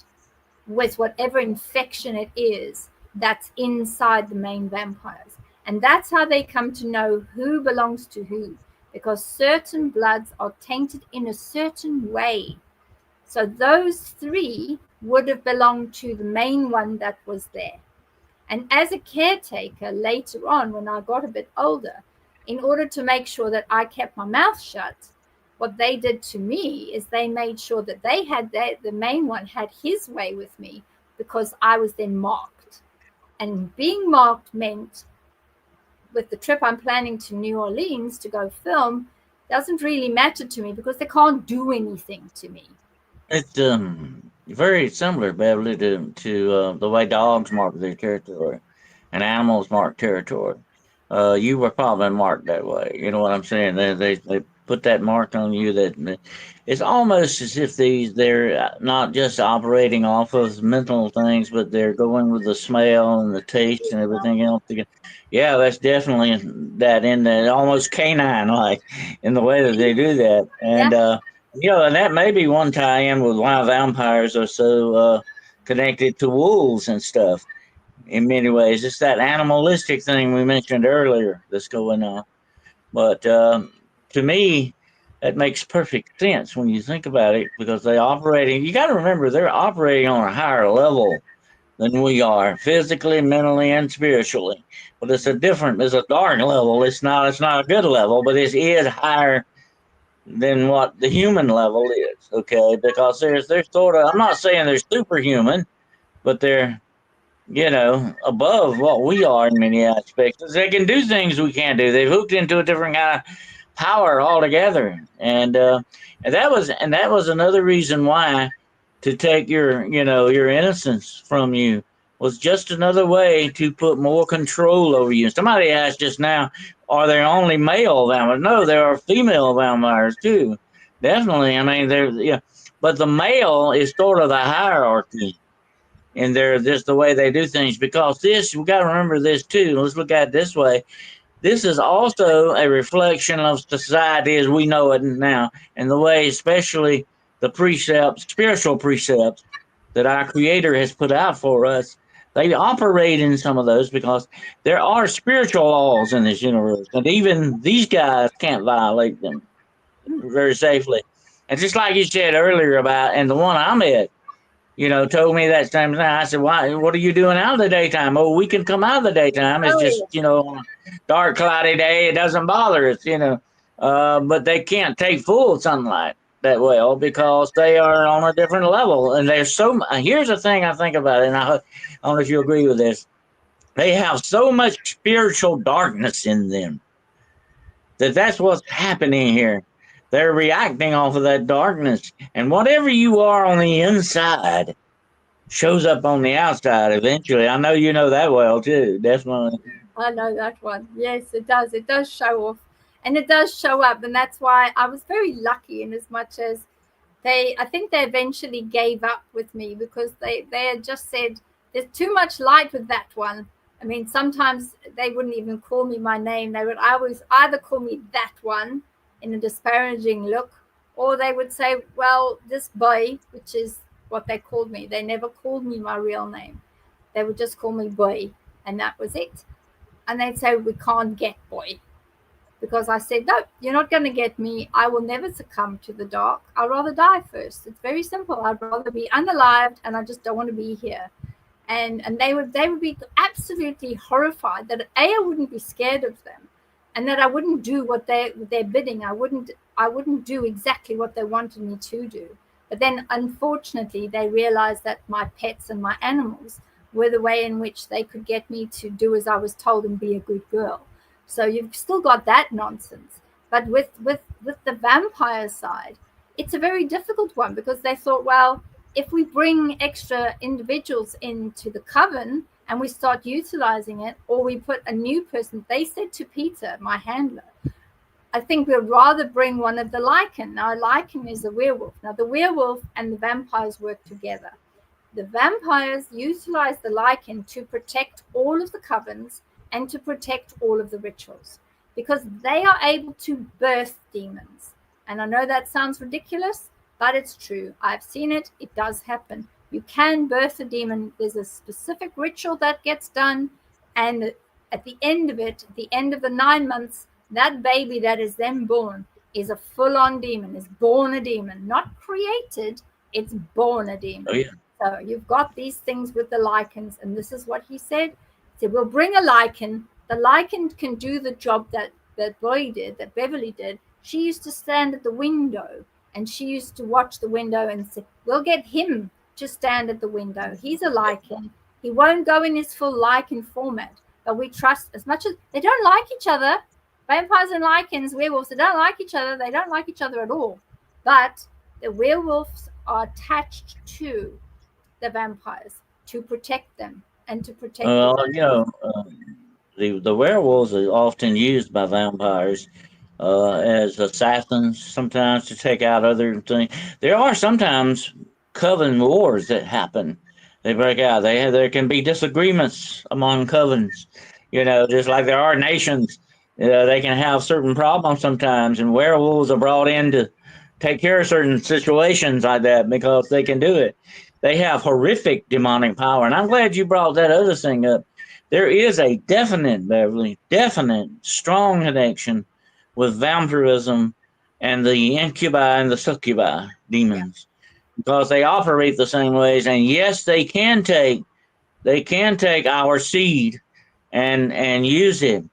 with whatever infection it is that's inside the main vampires. And that's how they come to know who belongs to who, because certain bloods are tainted in a certain way. So those three would have belonged to the main one that was there. And as a caretaker later on, when I got a bit older, in order to make sure that I kept my mouth shut, what they did to me is they made sure that they had the main one had his way with me, because I was then marked. And being marked meant, with the trip I'm planning to New Orleans to go film, doesn't really matter to me because they can't do anything to me. It's very similar, Beverly, to the way dogs mark their territory. and animals mark territory. You were probably marked that way. You know what I'm saying? They put that mark on you that it's almost as if they're not just operating off of mental things, but they're going with the smell and the taste and everything else. Yeah, that's definitely that in the almost canine like in the way that they do that. And and that may be one tie-in with why vampires are so connected to wolves and stuff in many ways. It's that animalistic thing we mentioned earlier that's going on. But to me, that makes perfect sense when you think about it because you got to remember, they're operating on a higher level than we are physically, mentally, and spiritually. But it's a dark level. It's not a good level, but it is higher than what the human level is. Okay. Because they're sort of, I'm not saying they're superhuman, but they're above what we are in many aspects. They can do things we can't do. They've hooked into a different kind of power altogether, and that was another reason why to take your innocence from you was just another way to put more control over you. Somebody asked just now, are there only male vampires? No, there are female vampires too. Definitely. I mean, but the male is sort of the hierarchy and they're just the way they do things because we got to remember this too. Let's look at it this way. This is also a reflection of society as we know it now, and the way, especially the spiritual precepts that our Creator has put out for us. They operate in some of those because there are spiritual laws in this universe, and even these guys can't violate them very safely. And just like you said earlier and the one I met, told me that same thing. I said, "Why? What are you doing out of the daytime?" Oh, we can come out of the daytime. It's just, on a dark, cloudy day, it doesn't bother us, but they can't take full sunlight that well because they are on a different level. And here's the thing I think about it, and I don't know if you agree with this. They have so much spiritual darkness in them that's what's happening here. They're reacting off of that darkness. And whatever you are on the inside shows up on the outside eventually. I know you know that well too, definitely. I know that one. Yes, it does. It does show off and it does show up. And that's why I was very lucky in as much as I think they eventually gave up with me because they had just said, there's too much light with that one. I mean, sometimes they wouldn't even call me my name. They would always either call me that one in a disparaging look, or they would say, well, this boy, which is what they called me. They never called me my real name. They would just call me boy, and that was it. And they'd say, we can't get boy. Because I said, no, you're not going to get me. I will never succumb to the dark. I'd rather die first. It's very simple. I'd rather be unalived, and I just don't want to be here. And they would be absolutely horrified that I wouldn't be scared of them, and that I wouldn't do what they're bidding. I wouldn't do exactly what they wanted me to do. But then, unfortunately, they realized that my pets and my animals were the way in which they could get me to do as I was told and be a good girl. So you've still got that nonsense. But with the vampire side, it's a very difficult one because they thought, well, if we bring extra individuals into the coven and we start utilizing it, or we put a new person, they said to Peter, my handler, I think we'd rather bring one of the lichen. Now, a lichen is a werewolf. Now, the werewolf and the vampires work together. The vampires utilize the lichen to protect all of the covens and to protect all of the rituals because they are able to birth demons. And I know that sounds ridiculous, but it's true. I've seen it. It does happen. You can birth a demon. There's a specific ritual that gets done. And at the end of it, at the end of the 9 months, that baby that is then born is a full-on demon, is born a demon, not created. It's born a demon. Oh, yeah. So you've got these things with the lichens. And this is what he said. He said, we'll bring a lichen. The lichen can do the job that boy did, that Beverli did. She used to stand at the window and she used to watch the window and say, we'll get him to stand at the window. He's a lichen. He won't go in his full lichen format, but we trust as much as they don't like each other. Vampires and lichens, werewolves, they don't like each other. They don't like each other at all. But the werewolves are attached to the vampires to protect them. and to protect Well, the the werewolves are often used by vampires as assassins, sometimes to take out other things. There are sometimes coven wars that happen. They break out. There can be disagreements among covens. Just like there are nations. They can have certain problems sometimes, and werewolves are brought in to take care of certain situations like that because they can do it. They have horrific demonic power, and I'm glad you brought that other thing up. There is a definite, Beverly, definite, strong connection with vampirism and the incubi and the succubi demons because they operate the same ways. And yes, they can take our seed and use it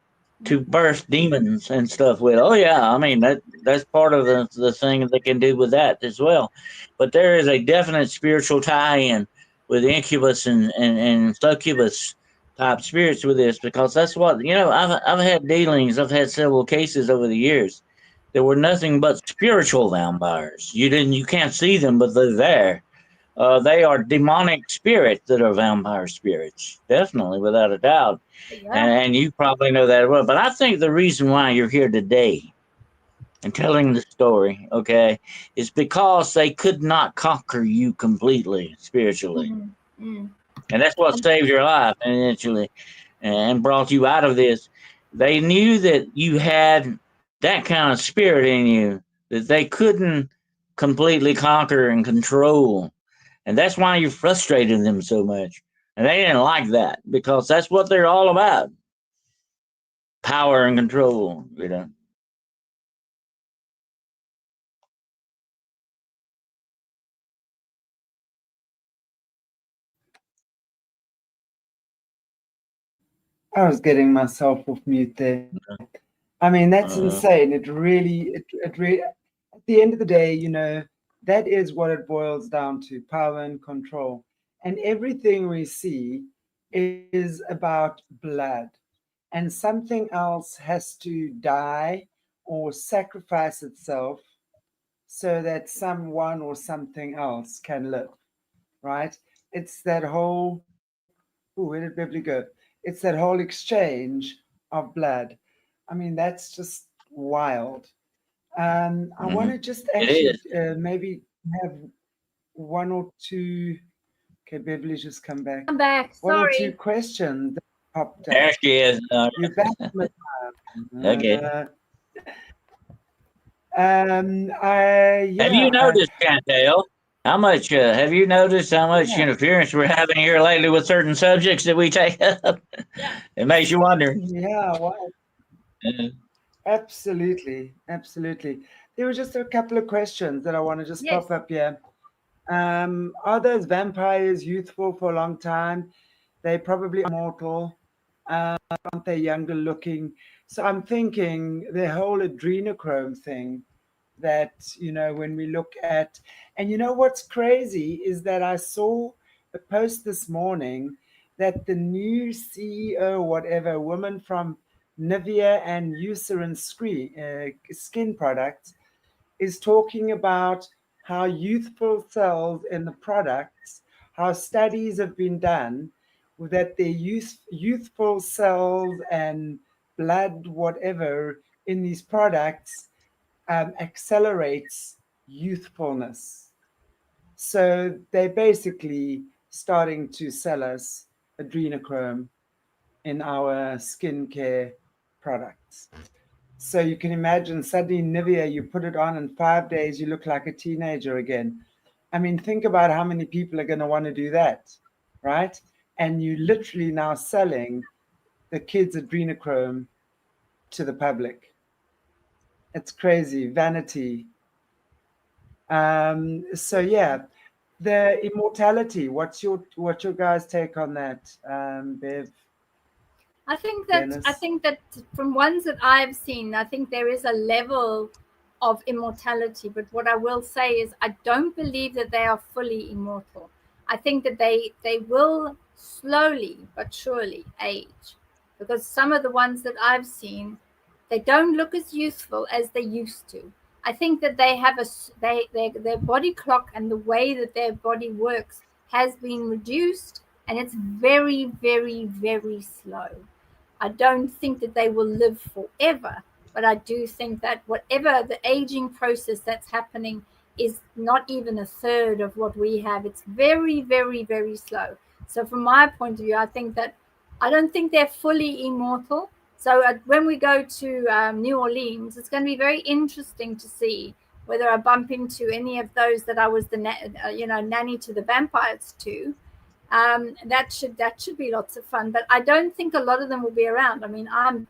to birth demons and stuff with. Oh yeah, I mean that's part of the thing they can do with that as well. But there is a definite spiritual tie-in with incubus and succubus type spirits with this because that's what I've had dealings. I've had several cases over the years. There were nothing but spiritual vampires. You can't see them, but they're there. They are demonic spirits that are vampire spirits, definitely, without a doubt. And you probably know that well. But I think the reason why you're here today and telling the story, okay, is because they could not conquer you completely spiritually. And that's what saved your life eventually and brought you out of this. They knew that you had that kind of spirit in you that they couldn't completely conquer and control. And that's why you frustrated them so much. And they didn't like that because that's what they're all about. Power and control. I was getting myself off mute there. I mean, that's Uh, insane. It really, at the end of the day, that is what it boils down to, power and control. And everything we see is about blood. And something else has to die or sacrifice itself so that someone or something else can live, right? It's that whole, where did Beverly go? It's that whole exchange of blood. I mean, that's just wild. I want to just it actually is. maybe have one or two. Okay, Beverly's just come back. I'm back. One or two Sorry. questions that popped up. There she is. You're back. Okay. Yeah. Have you noticed, Chantel, have you noticed how much Yeah. interference we're having here lately with certain subjects that we take up? Yeah. It makes you wonder. Yeah. Well, absolutely. Absolutely. There were just a couple of questions that I want to just Yes. pop up here. Are those vampires youthful for a long time? They probably are immortal. Aren't they younger looking? So I'm thinking the whole adrenochrome thing that, when we look at, and what's crazy is that I saw a post this morning that the new CEO, whatever, woman from Nivea and Eucerin skin products, is talking about how youthful cells in the products, how studies have been done that their youthful cells and blood, whatever, in these products accelerates youthfulness. So they're basically starting to sell us adrenochrome in our skincare products. So you can imagine suddenly Nivea, you put it on in 5 days, you look like a teenager again. I mean, think about how many people are going to want to do that, right? And you literally now selling the kids adrenochrome to the public. It's crazy. Vanity. So yeah, the immortality. What's your guys' take on that, Bev? I think Dennis? that from ones that I've seen, I think there is a level of immortality. But what I will say is, I don't believe that they are fully immortal. I think that they will slowly but surely age, because some of the ones that I've seen, they don't look as youthful as they used to. I think that they have their body clock and the way that their body works has been reduced, and it's very, very, very slow. I don't think that they will live forever, but I do think that whatever the aging process that's happening is not even a third of what we have. It's very, very, very slow. So from my point of view, I think that I don't think they're fully immortal. So when we go to New Orleans, it's going to be very interesting to see whether I bump into any of those that I was the nanny to the vampires to. That should be lots of fun. But I don't think a lot of them will be around. I mean, I'm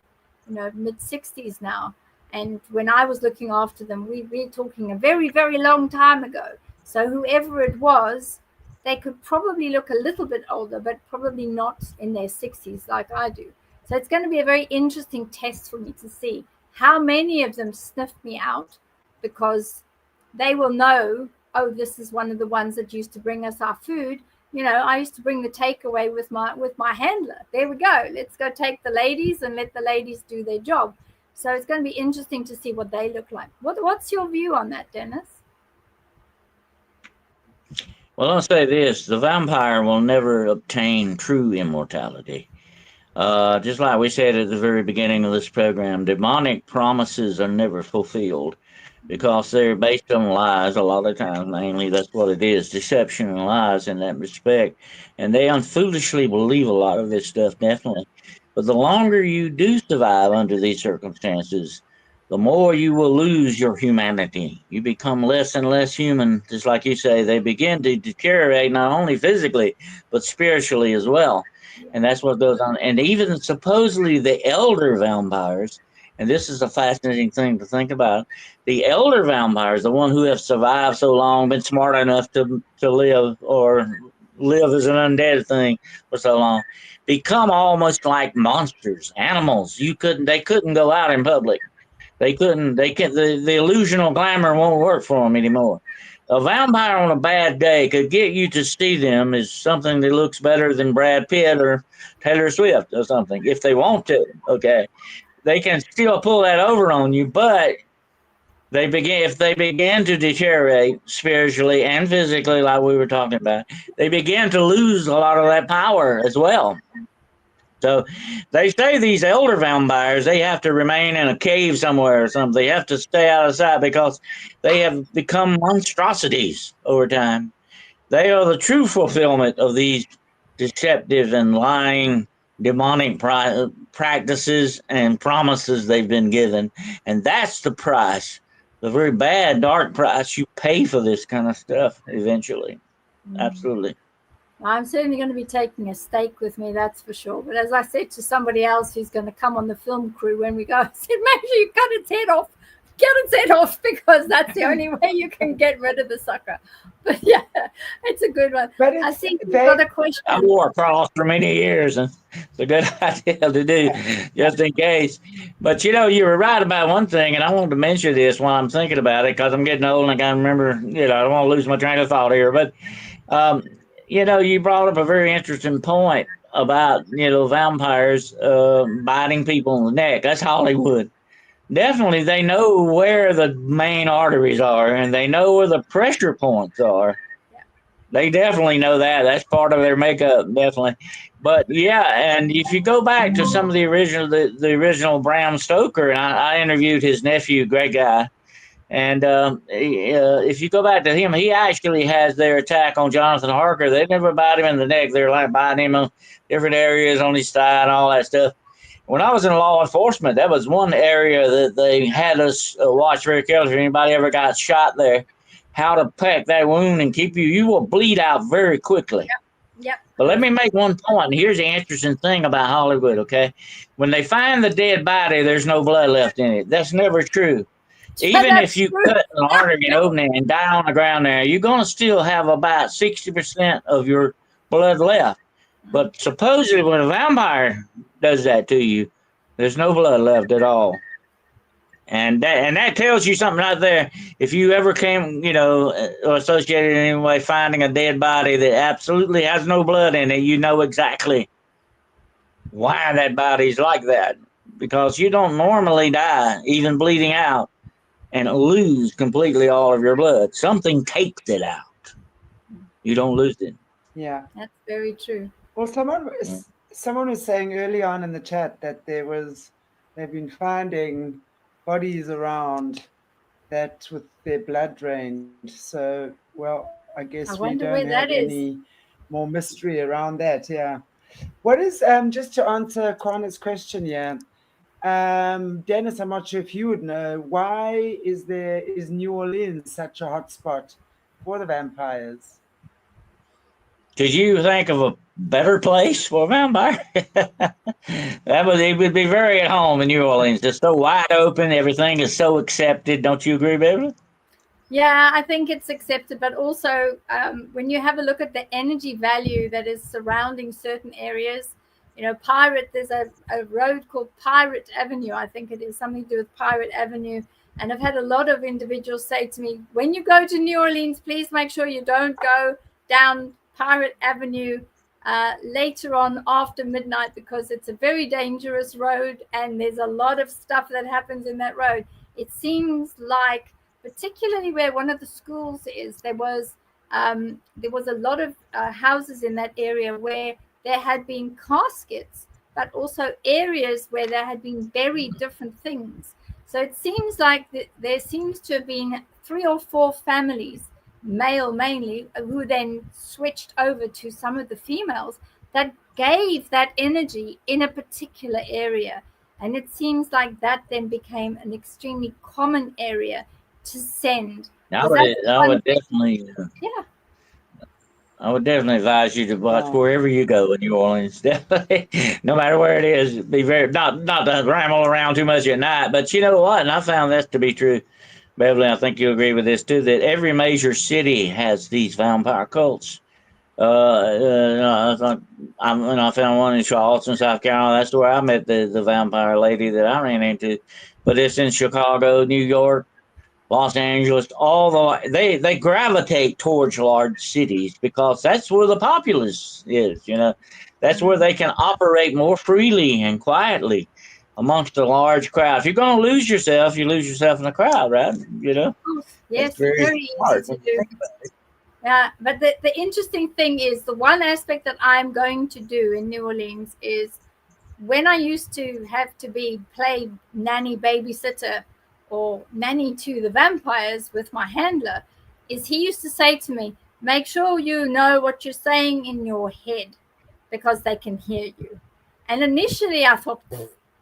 mid-60s now, and when I was looking after them, we're talking a very, very long time ago. So whoever it was, they could probably look a little bit older, but probably not in their 60s like I do. So it's going to be a very interesting test for me to see how many of them sniffed me out, because they will know, oh, this is one of the ones that used to bring us our food. I used to bring the takeaway with my handler. There we go. Let's go take the ladies and let the ladies do their job. So it's going to be interesting to see what they look like. What's your view on that, Dennis? Well, I'll say this: the vampire will never obtain true immortality. Just like we said at the very beginning of this program, demonic promises are never fulfilled because they're based on lies a lot of times. Mainly, that's what it is, deception and lies in that respect. And they unfoolishly believe a lot of this stuff, definitely. But the longer you do survive under these circumstances, the more you will lose your humanity. You become less and less human. Just like you say, they begin to deteriorate not only physically, but spiritually as well. And that's what goes on. And even supposedly the elder vampires, and this is a fascinating thing to think about, the elder vampires, the one who have survived so long, been smart enough to live or live as an undead thing for so long, become almost like monsters, animals. They couldn't go out in public. The illusional glamour won't work for them anymore. A vampire on a bad day could get you to see them as something that looks better than Brad Pitt or Taylor Swift or something, if they want to. Okay, they can still pull that over on you, but if they begin to deteriorate spiritually and physically, like we were talking about, they begin to lose a lot of that power as well. So they say these elder vampires, they have to remain in a cave somewhere or something. They have to stay out of sight because they have become monstrosities over time. They are the true fulfillment of these deceptive and lying demonic practices and promises they've been given. And that's the price, the very bad, dark price you pay for this kind of stuff eventually. Absolutely. I'm certainly going to be taking a steak with me, that's for sure. But as I said to somebody else who's going to come on the film crew when we go, I said, make sure you cut its head off. Get its head off, because that's the only way you can get rid of the sucker. But yeah, it's a good one. But I think we've got a question. I wore a cross for many years, and it's a good idea to do just in case. But you were right about one thing, and I wanted to mention this while I'm thinking about it, because I'm getting old and I can't remember, I don't want to lose my train of thought here. But you brought up a very interesting point about, vampires biting people in the neck. That's Hollywood. Definitely, they know where the main arteries are, and they know where the pressure points are. Yeah. They definitely know that. That's part of their makeup, definitely. But yeah, and if you go back to some of the original Bram Stoker, and I interviewed his nephew, great guy. And if you go back to him, he actually has their attack on Jonathan Harker. They never bite him in the neck. They're like biting him on different areas on his thigh and all that stuff. When I was in law enforcement, that was one area that they had us watch very carefully. If anybody ever got shot there, how to pack that wound and keep you will bleed out very quickly. Yep. But let me make one point. Here's the interesting thing about Hollywood, okay? When they find the dead body, there's no blood left in it. That's never true. Even if you cut an artery and open it and die on the ground there, you're going to still have about 60% of your blood left. But supposedly when a vampire does that to you, there's no blood left at all. And that tells you something right there. If you ever came, or associated in any way finding a dead body that absolutely has no blood in it, you know exactly why that body's like that. Because you don't normally die, even bleeding out, and lose completely all of your blood. Something takes it out. You don't lose it. Yeah. That's very true. Well, someone was saying early on in the chat that they've been finding bodies around that with their blood drained. So, well, I guess I we wonder don't where have that is. any more mystery around that. Yeah. What is just to answer Kwana's question? Yeah. Dennis, I'm not sure if you would know, why is New Orleans such a hot spot for the vampires? Could you think of a better place for a vampire? It would be very at home in New Orleans. It's so wide open, everything is so accepted. Don't you agree, Beverli? Yeah, I think it's accepted, but also when you have a look at the energy value that is surrounding certain areas, there's a road called Pirate Avenue. I think it is something to do with Pirate Avenue. And I've had a lot of individuals say to me, when you go to New Orleans, please make sure you don't go down Pirate Avenue later on after midnight, because it's a very dangerous road and there's a lot of stuff that happens in that road. It seems like, particularly where one of the schools is, there was a lot of houses in that area where there had been caskets, but also areas where there had been buried different things. So it seems like there seems to have been 3 or 4 families, male mainly, who then switched over to some of the females that gave that energy in a particular area. And it seems like that then became an extremely common area to send. I would definitely Yeah. I would definitely advise you to watch wherever you go in New Orleans. Definitely, no matter where it is, be very not to ramble around too much at night. But you know what? And I found that to be true, Beverli. I think you agree with this too. That every major city has these vampire cults. I found one in Charleston, South Carolina. That's where I met the vampire lady that I ran into. But it's in Chicago, New York, Los Angeles, they gravitate towards large cities because that's where the populace is. That's where they can operate more freely and quietly amongst a large crowd. If you're going to lose yourself, you lose yourself in a crowd, right? Yes, that's very easy to do. Yeah, but the interesting thing is, the one aspect that I'm going to do in New Orleans is, when I used to have to play nanny babysitter or nanny to the vampires with my handler, is he used to say to me, make sure you know what you're saying in your head, because they can hear you. And initially I thought,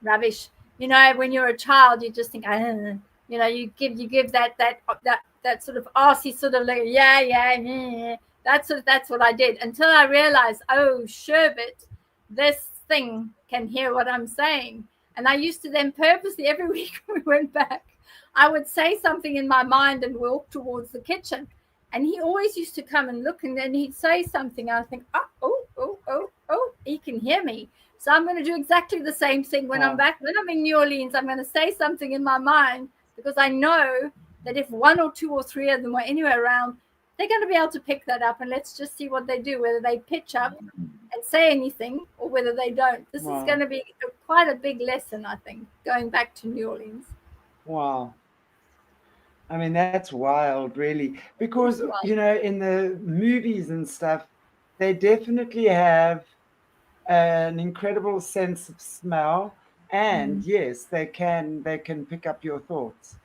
rubbish. When you're a child, you just think, you give that sort of arsey sort of like, yeah. That's what I did, until I realized, oh, sherbet, this thing can hear what I'm saying. And I used to then purposely, every week when we went back, I would say something in my mind and walk towards the kitchen. And he always used to come and look, and then he'd say something. I think, oh, he can hear me. So I'm going to do exactly the same thing when I'm back. When I'm in New Orleans, I'm going to say something in my mind, because I know that if 1 or 2 or 3 of them were anywhere around, they're going to be able to pick that up. And let's just see what they do, whether they pitch up and say anything or whether they don't. This is going to be quite a big lesson, I think, going back to New Orleans. Wow. I mean, that's wild, really, because, in the movies and stuff, they definitely have an incredible sense of smell, and yes, they can pick up your thoughts.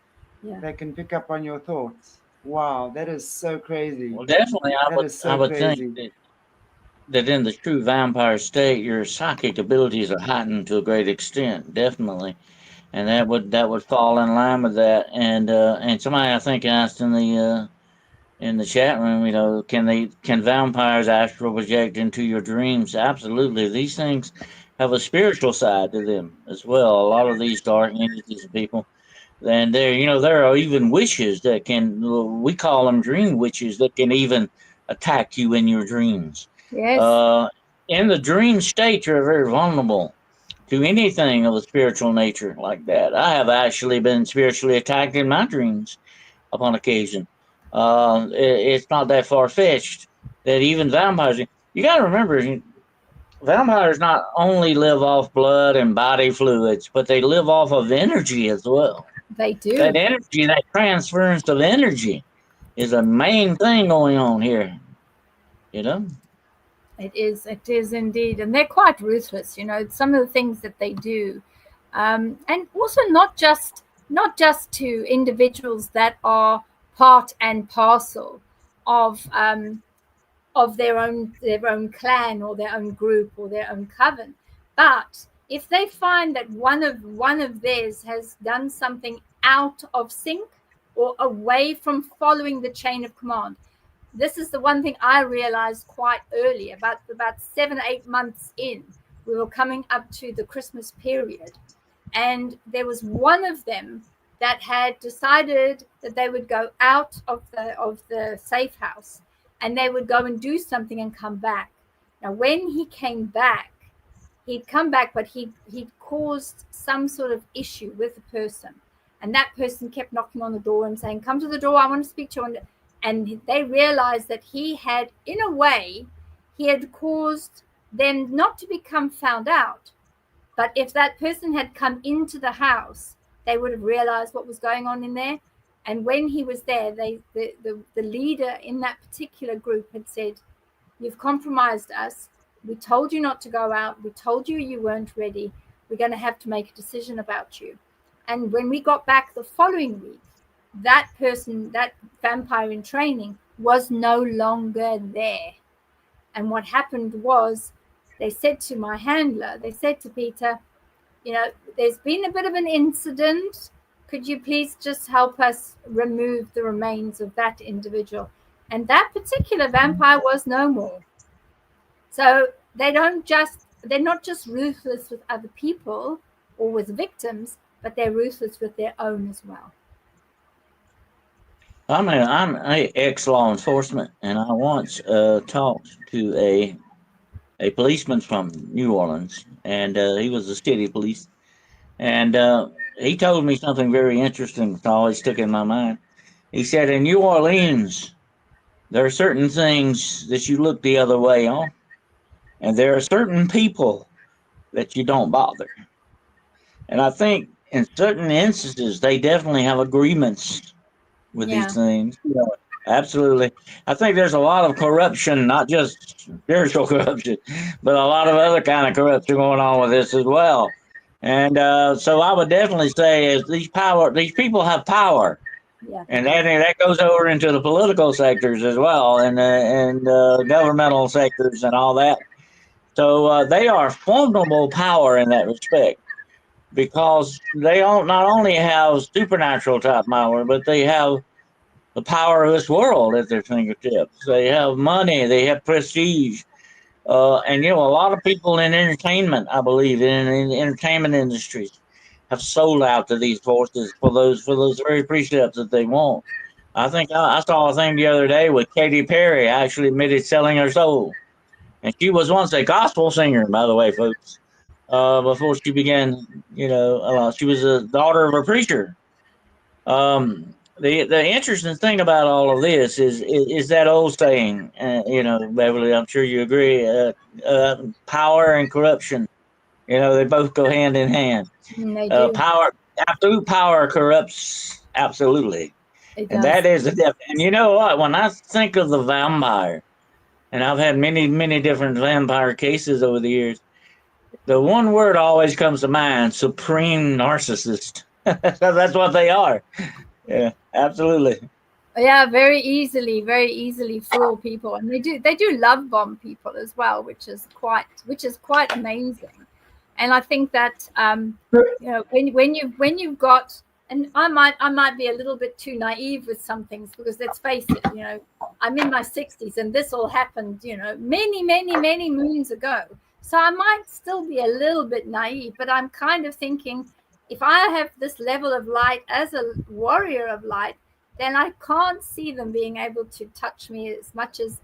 Yeah. They can pick up on your thoughts. Wow, that is so crazy. Well, definitely, I would think that in the true vampire state, your psychic abilities are heightened to a great extent, definitely. And that would fall in line with that. And somebody, I think, asked in the chat room, can vampires astral project into your dreams? Absolutely. These things have a spiritual side to them as well. A lot of these dark entities and people, and there are even witches that we call them dream witches, that can even attack you in your dreams. Yes. In the dream state, you're very vulnerable to anything of a spiritual nature like that. I have actually been spiritually attacked in my dreams upon occasion. It's not that far-fetched that even vampires, you got to remember, vampires not only live off blood and body fluids, but they live off of energy as well. They do. That energy, that transference of energy, is a main thing going on here. It is indeed, and they're quite ruthless. Some of the things that they do, and also not just to individuals that are part and parcel of their own clan or their own group or their own coven, but if they find that one of theirs has done something out of sync or away from following the chain of command. This is the one thing I realized quite early, about 7 or 8 months in. We were coming up to the Christmas period, and there was one of them that had decided that they would go out of the safe house, and they would go and do something and come back. Now, when he came back, he'd come back, but he'd caused some sort of issue with the person, and that person kept knocking on the door and saying, "Come to the door, I want to speak to you." And they realized that he had, in a way, he had caused them not to become found out. But if that person had come into the house, they would have realized what was going on in there. And when he was there, the leader in that particular group had said, "You've compromised us. We told you not to go out. We told you you weren't ready. We're going to have to make a decision about you." And when we got back the following week, that person, that vampire in training, was no longer there. And what happened was, they said to my handler, they said to Peter, "There's been a bit of an incident. Could you please just help us remove the remains of that individual?" And that particular vampire was no more. So they're not just ruthless with other people or with victims, but they're ruthless with their own as well. I'm a ex-law enforcement, and I once talked to a policeman from New Orleans, and he was the city police, and he told me something very interesting that always stuck in my mind. He said, in New Orleans, there are certain things that you look the other way on, and there are certain people that you don't bother. And I think in certain instances, they definitely have agreements with these things. Absolutely. I think there's a lot of corruption, not just spiritual corruption, but a lot of other kind of corruption going on with this as well. And so I would definitely say, is these people have power. Yeah. And that goes over into the political sectors as well, and governmental sectors and all that. So they are formidable power in that respect, because they not only have supernatural type power, but they have the power of this world at their fingertips. They have money, they have prestige, and a lot of people in entertainment, I believe, in the entertainment industries, have sold out to these forces for those very precepts that they want. I think I saw a thing the other day with Katy Perry actually admitted selling her soul, and she was once a gospel singer, by the way, folks. Before she began, she was a daughter of a preacher. The interesting thing about all of this is that old saying, Beverli, I'm sure you agree, power and corruption, they both go hand in hand. They do. Absolute power corrupts absolutely. It And does. that is the depth. And you know what? When I think of the vampire, and I've had many, many different vampire cases over the years, the one word always comes to mind: supreme narcissist. That's what they are. Yeah, absolutely. Yeah, very easily fool people, and they do love bomb people as well, which is quite amazing. And I think that when you've got, and I might be a little bit too naive with some things, because let's face it, I'm in my 60s, and this all happened many moons ago. So I might still be a little bit naive, but I'm kind of thinking, if I have this level of light as a warrior of light, then I can't see them being able to touch me as much as,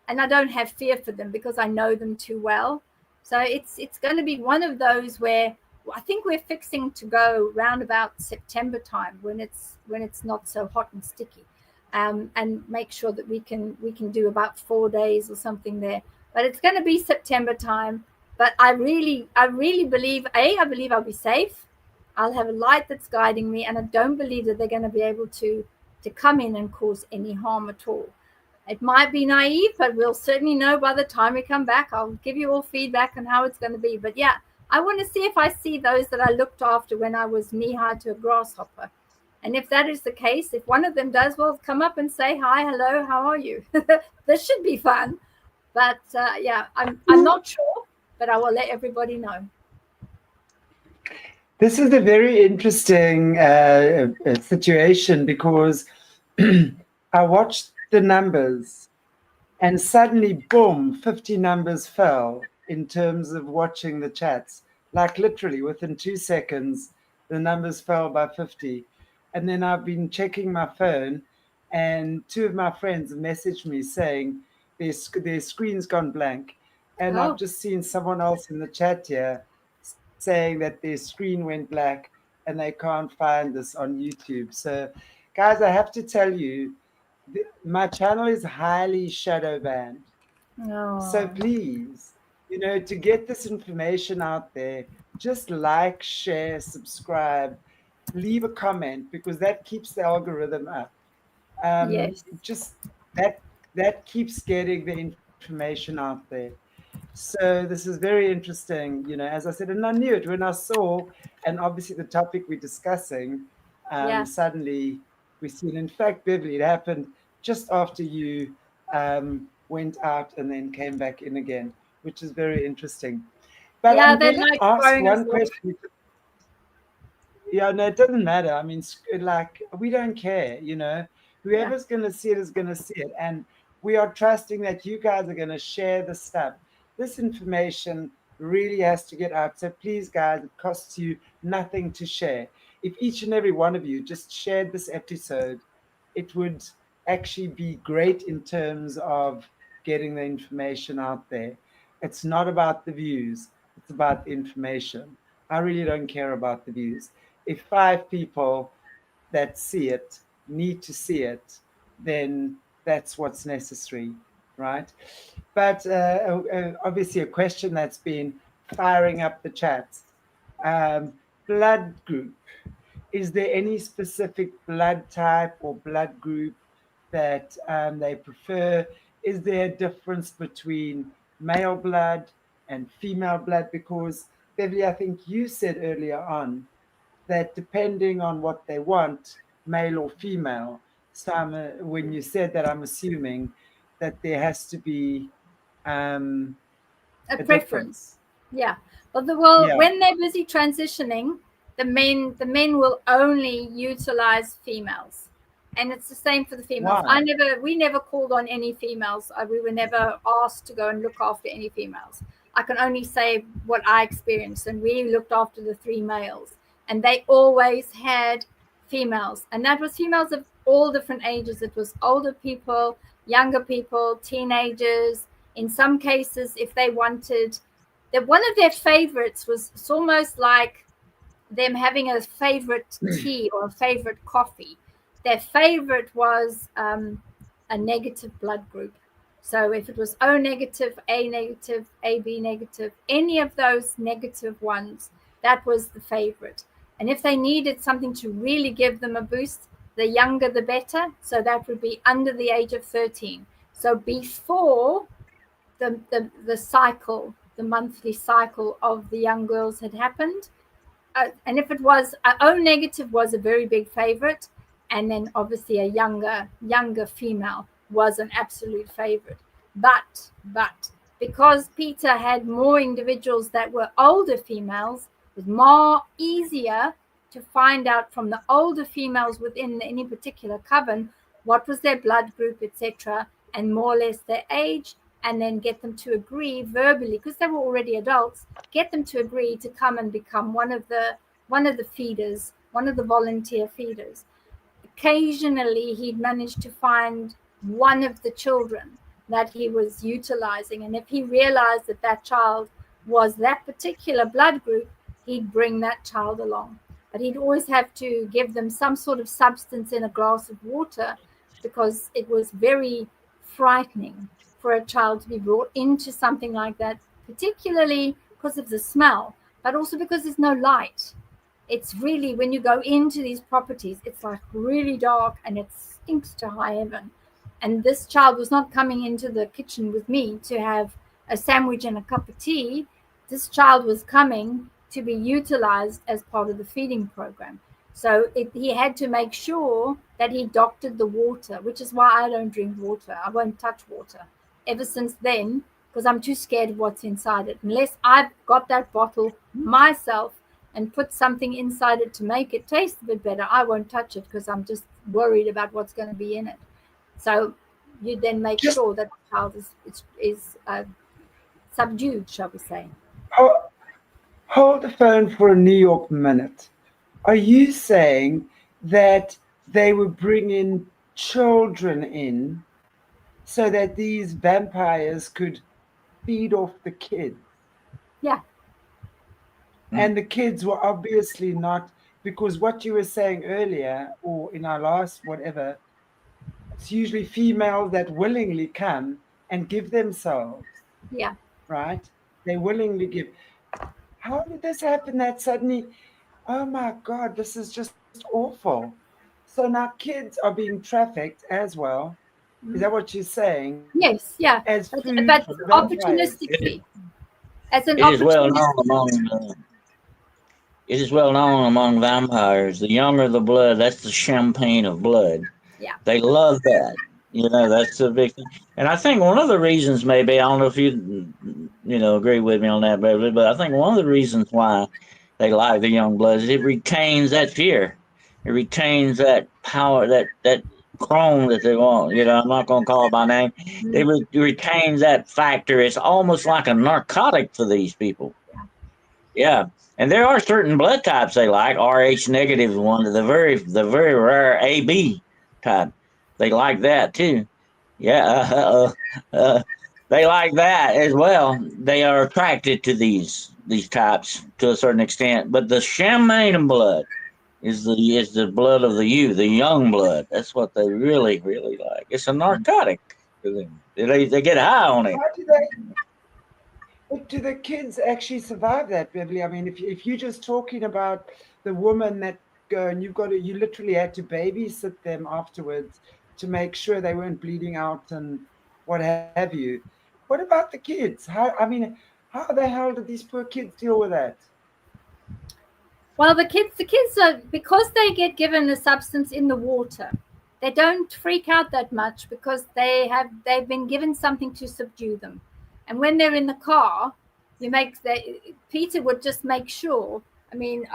and I don't have fear for them because I know them too well. So it's going to be one of those where I think we're fixing to go round about September time, when it's not so hot and sticky, and make sure that we can do about 4 days or something there. But it's going to be September time. But I really believe, I believe I'll be safe. I'll have a light that's guiding me, and I don't believe that they're going to be able to come in and cause any harm at all. It might be naive, but we'll certainly know by the time we come back. I'll give you all feedback on how it's going to be. But yeah, I want to see if I see those that I looked after when I was knee-high to a grasshopper. And if that is the case, if one of them does, well, come up and say, hi, hello, how are you? This should be fun. But yeah, I'm not sure, but I will let everybody know. This is a very interesting situation because I watched the numbers and suddenly, boom, 50 numbers fell in terms of watching the chats. Like literally within 2 seconds, the numbers fell by 50. And then I've been checking my phone, and 2 of my friends messaged me saying their screen's gone blank. And I've just seen someone else in the chat here saying that their screen went black and they can't find this on YouTube. So, guys, I have to tell you, my channel is highly shadow banned. So please, to get this information out there, just like, share, subscribe, leave a comment, because that keeps the algorithm up. Yes. Just that keeps getting the information out there. So this is very interesting, as I said, and I knew it when I saw, and obviously the topic we're discussing, suddenly we see, and in fact, Beverli, it happened just after you went out and then came back in again, which is very interesting. But yeah, I'm they going to like ask one off. question. Yeah, no, it doesn't matter. I mean, like, we don't care, whoever's going to see it is going to see it. And we are trusting that you guys are going to share the stuff. This information really has to get out. So please, guys, it costs you nothing to share. If each and every one of you just shared this episode, it would actually be great in terms of getting the information out there. It's not about the views, it's about the information. I really don't care about the views. If 5 people that see it need to see it, then that's what's necessary, right? But obviously, a question that's been firing up the chats. Blood group. Is there any specific blood type or blood group that they prefer? Is there a difference between male blood and female blood? Because, Beverli, I think you said earlier on that depending on what they want, male or female. So when you said that, I'm assuming that there has to be a preference. difference. Yeah. When they're busy transitioning, the men will only utilize females. And it's the same for the females. Wow. We never called on any females. We were never asked to go and look after any females. I can only say what I experienced, and we looked after the 3 males, and they always had females, and that was females of all different ages. It was older people, younger people, teenagers. In some cases, if they wanted, that one of their favorites was, it's almost like them having a favorite tea or a favorite coffee. Their favorite was a negative blood group. So if it was O negative, AB negative, any of those negative ones, that was the favorite. And if they needed something to really give them a boost, the younger the better. So that would be under the age of 13. So before the cycle, the monthly cycle of the young girls had happened. And if it was O negative was a very big favorite, and then obviously a younger female was an absolute favorite. But because Peter had more individuals that were older females, it was more easier to find out from the older females within any particular coven what was their blood group, etc., and more or less their age, and then get them to agree verbally, because they were already adults, get them to agree to come and become one of the feeders, one of the volunteer feeders. Occasionally, he'd managed to find one of the children that he was utilizing, and if he realized that that child was that particular blood group, he'd bring that child along. But he'd always have to give them some sort of substance in a glass of water, because it was very frightening for a child to be brought into something like that, particularly because of the smell, but also because there's no light. It's really, when you go into these properties, it's like really dark and it stinks to high heaven. and this child was not coming into the kitchen with me to have a sandwich and a cup of tea. This child was coming to be utilized as part of the feeding program. So he had to make sure that he doctored the water, which is why I don't drink water. I won't touch water ever since then, because I'm too scared of what's inside it. Unless I've got that bottle myself and put something inside it to make it taste a bit better, I won't touch it because I'm just worried about what's going to be in it. So you then make sure that the child is subdued, shall we say. Hold the phone for a New York minute. Are you saying that they were bringing children in so that these vampires could feed off the kids? Yeah. And the kids were obviously not, because what you were saying earlier, or in our last whatever, it's usually females that willingly come and give themselves. Yeah. Right? They willingly give. How did this happen that suddenly, oh my God, this is just awful. So now kids are being trafficked as well. Is that what you're saying? Yes, yeah. As But food for the vampires. opportunistically. As an It is well known opportunistic. it is well known among vampires. The younger the blood, that's the champagne of blood. Yeah. They love that. That's the big thing. And I think one of the reasons, maybe, I don't know if you agree with me on that, Beverli, but I think one of the reasons why they like the young blood is it retains that fear. It retains that power, that chrome that they want. I'm not going to call it by name. It retains that factor. It's almost like a narcotic for these people. Yeah. And there are certain blood types they like. Rh negative is one, the very rare AB type. They like that too. Yeah, they like that as well. They are attracted to these types to a certain extent. But the champagne blood is the blood of the youth, the young blood. That's what they really, really like. It's a narcotic to them. They get high on it. But do the kids actually survive that, Beverli? I mean, if you're just talking about the woman that go and you literally had to babysit them afterwards to make sure they weren't bleeding out and what have you. What about the kids? How the hell did these poor kids deal with that? Well, the kids are, because they get given the substance in the water, they don't freak out that much because they've been given something to subdue them. And when they're in the car, Peter would just make sure. I mean,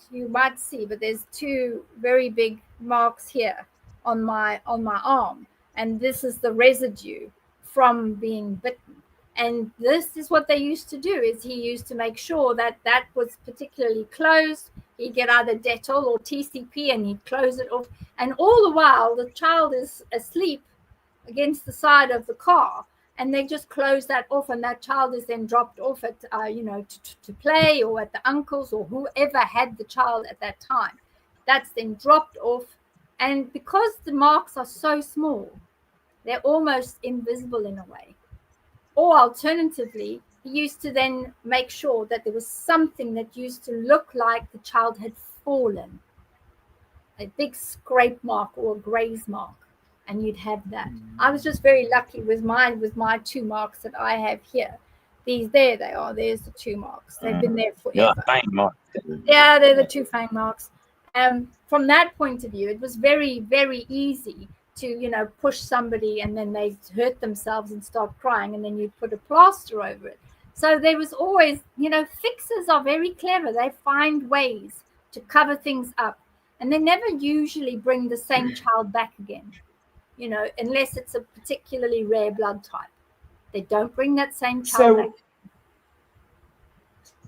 you might see, but there's two very big marks here on my arm, and this is the residue from being bitten. And this is what they used to do, is he used to make sure that was particularly closed. He'd get either Dettol or TCP and he'd close it off. And all the while, the child is asleep against the side of the car. And they just close that off, and that child is then dropped off at, to play, or at the uncle's, or whoever had the child at that time. That's then dropped off. And because the marks are so small, they're almost invisible in a way. Or alternatively, he used to then make sure that there was something that used to look like the child had fallen, a big scrape mark or a graze mark, and you'd have that. I was just very lucky with my two marks that I have here. There they are. There's the two marks. They've been there forever. Fang marks. Yeah, they're the two fang marks. From that point of view, it was very, very easy to, push somebody and then they hurt themselves and start crying, and then you put a plaster over it. So there was always, fixers are very clever. They find ways to cover things up, and they never usually bring the same child back again, unless it's a particularly rare blood type. They don't bring that same child back.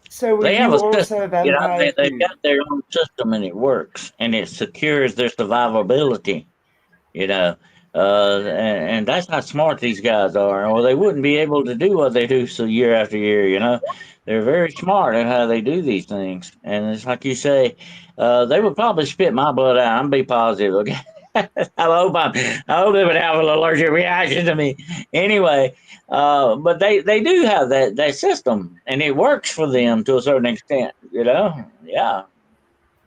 So they have also a vampire? They've got their own system, and it works, and it secures their survivability. And that's how smart these guys are, or they wouldn't be able to do what they do so year after year. They're very smart at how they do these things, and it's like you say, they would probably spit my blood out. I'm be positive, okay? I hope they would have an allergic reaction to me anyway. But they do have that system, and it works for them to a certain extent. Yeah,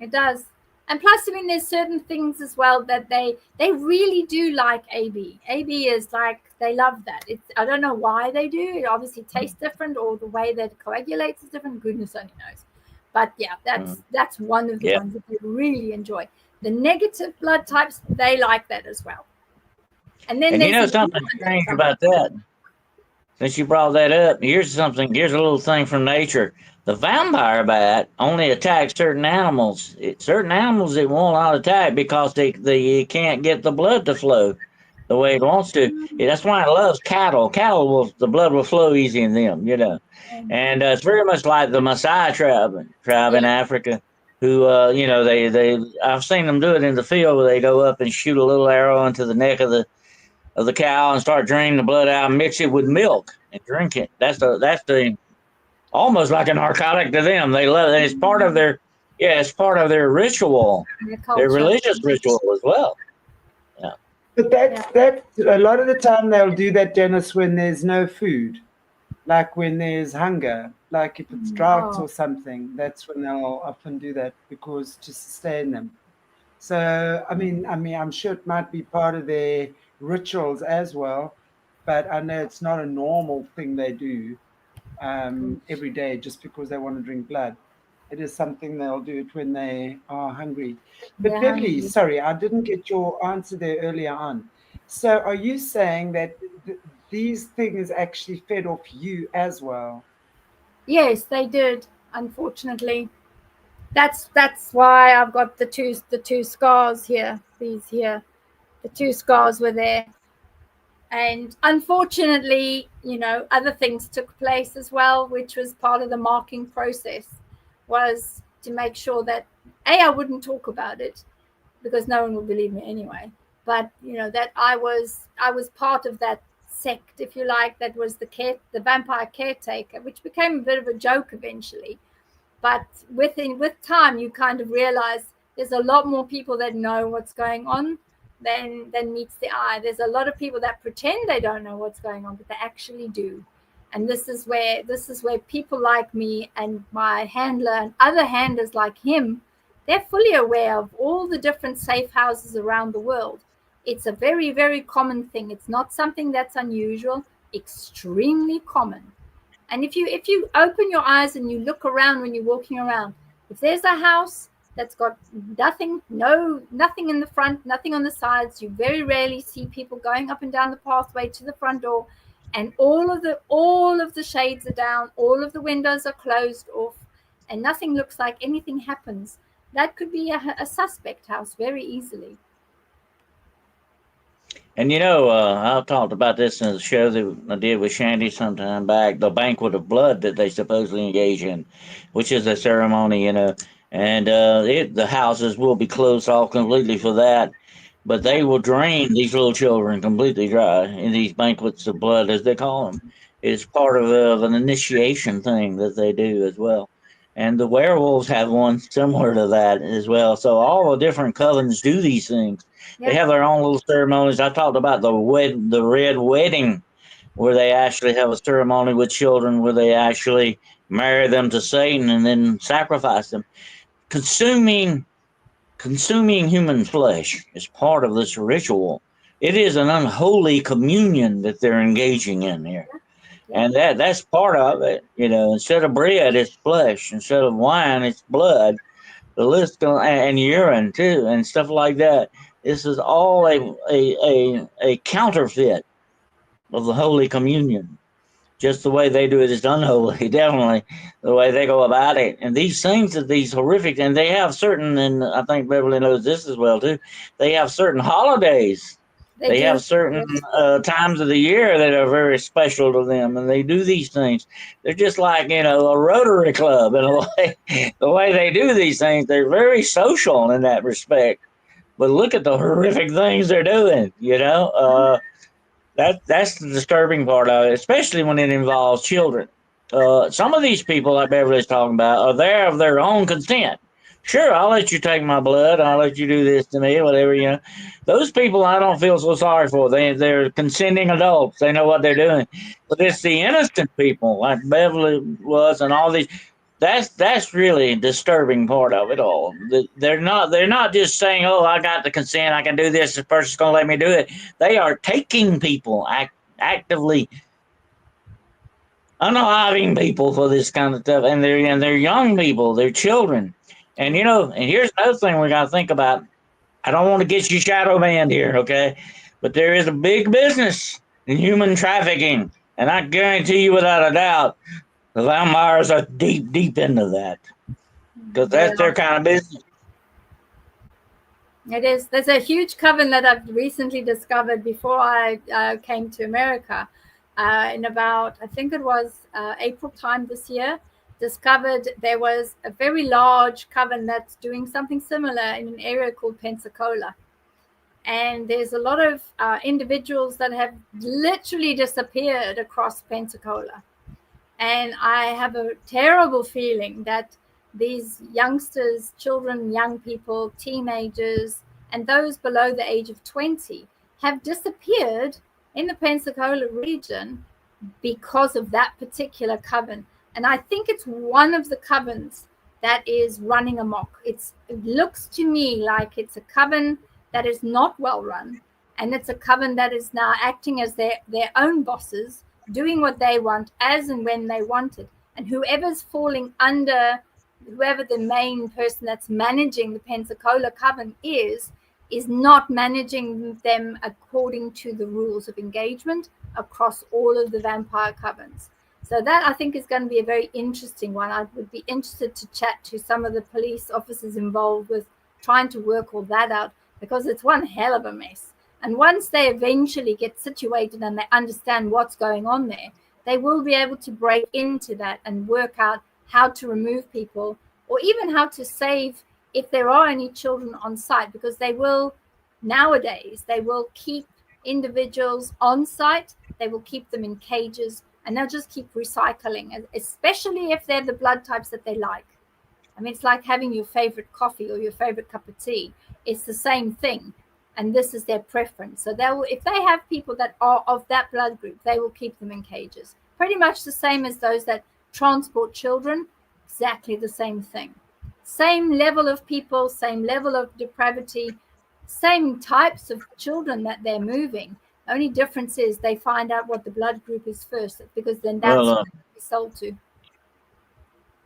it does. And plus, I mean, there's certain things as well that they really do like AB. AB is like, they love that. I don't know why they do. It obviously tastes different, or the way that it coagulates is different. Goodness only knows. But yeah, that's one of the ones that they really enjoy. The negative blood types, they like that as well. And then you know something strange about that. Since you brought that up, here's a little thing from nature. The vampire bat only attacks certain animals. Certain animals it won't not attack because they can't get the blood to flow the way it wants to. That's why it loves cattle. The blood will flow easy in them, you know. And it's very much like the Maasai tribe in Africa, who you know, I've seen them do it in the field where they go up and shoot a little arrow into the neck of the cow and start draining the blood out and mix it with milk and drink it. That's the almost like a narcotic to them. They love it. It's part of their ritual, their religious ritual as well. Yeah. But that's a lot of the time they'll do that, Dennis, when there's no food, like when there's hunger, like if it's drought or something. That's when they'll often do that, because to sustain them. So I mean, I'm sure it might be part of their rituals as well, but I know it's not a normal thing they do every day just because they want to drink blood. It is something they'll do it when they are hungry. But Beverli, sorry, I didn't get your answer there earlier on. So are you saying that these things actually fed off you as well? Yes, they did, unfortunately. That's why I've got the two scars here. These here. The two scars were there. And unfortunately, you know, other things took place as well, which was part of the marking process, was to make sure that, I wouldn't talk about it because no one would believe me anyway. But, you know, that I was part of that sect, if you like, that was the vampire caretaker, which became a bit of a joke eventually. But with time, you kind of realize there's a lot more people that know what's going on than meets the eye. There's a lot of people that pretend they don't know what's going on, but they actually do. And this is where people like me and my handler and other handlers like him, they're fully aware of all the different safe houses around the world. It's a very, very common thing. It's not something that's unusual, extremely common. And if you open your eyes and you look around when you're walking around, if there's a house that's got nothing in the front, nothing on the sides, you very rarely see people going up and down the pathway to the front door, and all of the shades are down, all of the windows are closed off, and nothing looks like anything happens. That could be a suspect house very easily. And you know, I talked about this in the show that I did with Shandy some time back, the banquet of blood that they supposedly engage in, which is a ceremony, you know, and the houses will be closed off completely for that, but they will drain these little children completely dry in these banquets of blood, as they call them. It's part of an initiation thing that they do as well. And the werewolves have one similar to that as well. So all the different covens do these things. They have their own little ceremonies. I talked about the red wedding, where they actually have a ceremony with children where they actually marry them to Satan and then sacrifice them. Consuming human flesh is part of this ritual. It is an unholy communion that they're engaging in here. And that's part of it. You know, instead of bread, it's flesh. Instead of wine, it's blood. The list and urine too, and stuff like that. This is all a counterfeit of the Holy Communion. Just the way they do it is unholy, definitely, the way they go about it. And these things are these horrific, and they have certain, and I think Beverli knows this as well too, they have certain holidays. They have certain times of the year that are very special to them, and they do these things. They're just like, you know, a Rotary Club in a way. The way they do these things, they're very social in that respect. But look at the horrific things they're doing, you know. That's the disturbing part of it, especially when it involves children. Some of these people, like Beverli's talking about, are there of their own consent. Sure, I'll let you take my blood. I'll let you do this to me, whatever, you know. Those people I don't feel so sorry for. They're consenting adults. They know what they're doing. But it's the innocent people, like Beverli was, and all these. That's really disturbing part of it all. They're not just saying, "Oh, I got the consent, I can do this. This person's going to let me do it." They are taking people actively unaliving people for this kind of stuff, and they're young people, they're children, and and here's another thing we got to think about. I don't want to get you shadow banned here, okay? But there is a big business in human trafficking, and I guarantee you without a doubt, the vampires are deep, deep into that because that's their kind of business. It is. There's a huge coven that I've recently discovered before I came to America. In about, I think it was April time this year, discovered there was a very large coven that's doing something similar in an area called Pensacola. And there's a lot of individuals that have literally disappeared across Pensacola. And I have a terrible feeling that these youngsters, children, young people, teenagers, and those below the age of 20 have disappeared in the Pensacola region because of that particular coven. And I think it's one of the covens that is running amok. It looks to me like it's a coven that is not well run, and it's a coven that is now acting as their own bosses, doing what they want as and when they want it. And whoever's falling under, whoever the main person that's managing the Pensacola coven is not managing them according to the rules of engagement across all of the vampire covens. So that, I think, is going to be a very interesting one. I would be interested to chat to some of the police officers involved with trying to work all that out, because it's one hell of a mess. And once they eventually get situated and they understand what's going on there, they will be able to break into that and work out how to remove people, or even how to save if there are any children on site, because they will keep individuals on site, they will keep them in cages, and they'll just keep recycling, especially if they're the blood types that they like. I mean, it's like having your favorite coffee or your favorite cup of tea. It's the same thing. And this is their preference. So if they have people that are of that blood group, they will keep them in cages. Pretty much the same as those that transport children, exactly the same thing. Same level of people, same level of depravity, same types of children that they're moving. The only difference is they find out what the blood group is first, because then that's what they be sold to.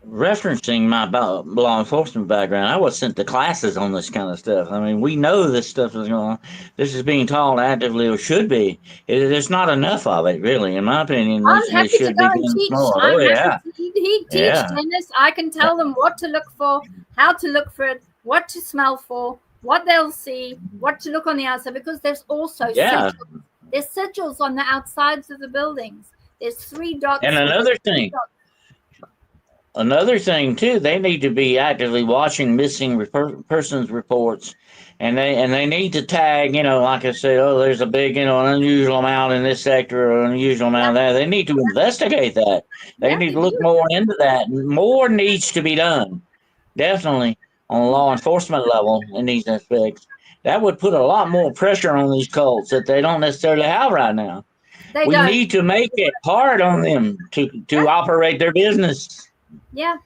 Referencing my law enforcement background, I was sent to classes on this kind of stuff. I mean, we know this stuff is going on. This is being taught actively, or should be. There's not enough of it, really, in my opinion. I'm happy to go and teach. Oh, yeah. He teach, Dennis. I can tell them what to look for, how to look for it, what to smell for, what they'll see, what to look on the outside, because there's also sigils. There's sigils on the outsides of the buildings. There's 3 dots. And another thing too, they need to be actively watching missing persons reports, and they need to tag, like I said, there's a big, an unusual amount in this sector or an unusual amount there. They need to investigate that. They need to look more into that. More needs to be done, definitely, on a law enforcement level in these aspects. That would put a lot more pressure on these cults that they don't necessarily have right now. We need to make it hard on them to operate their business. Yeah.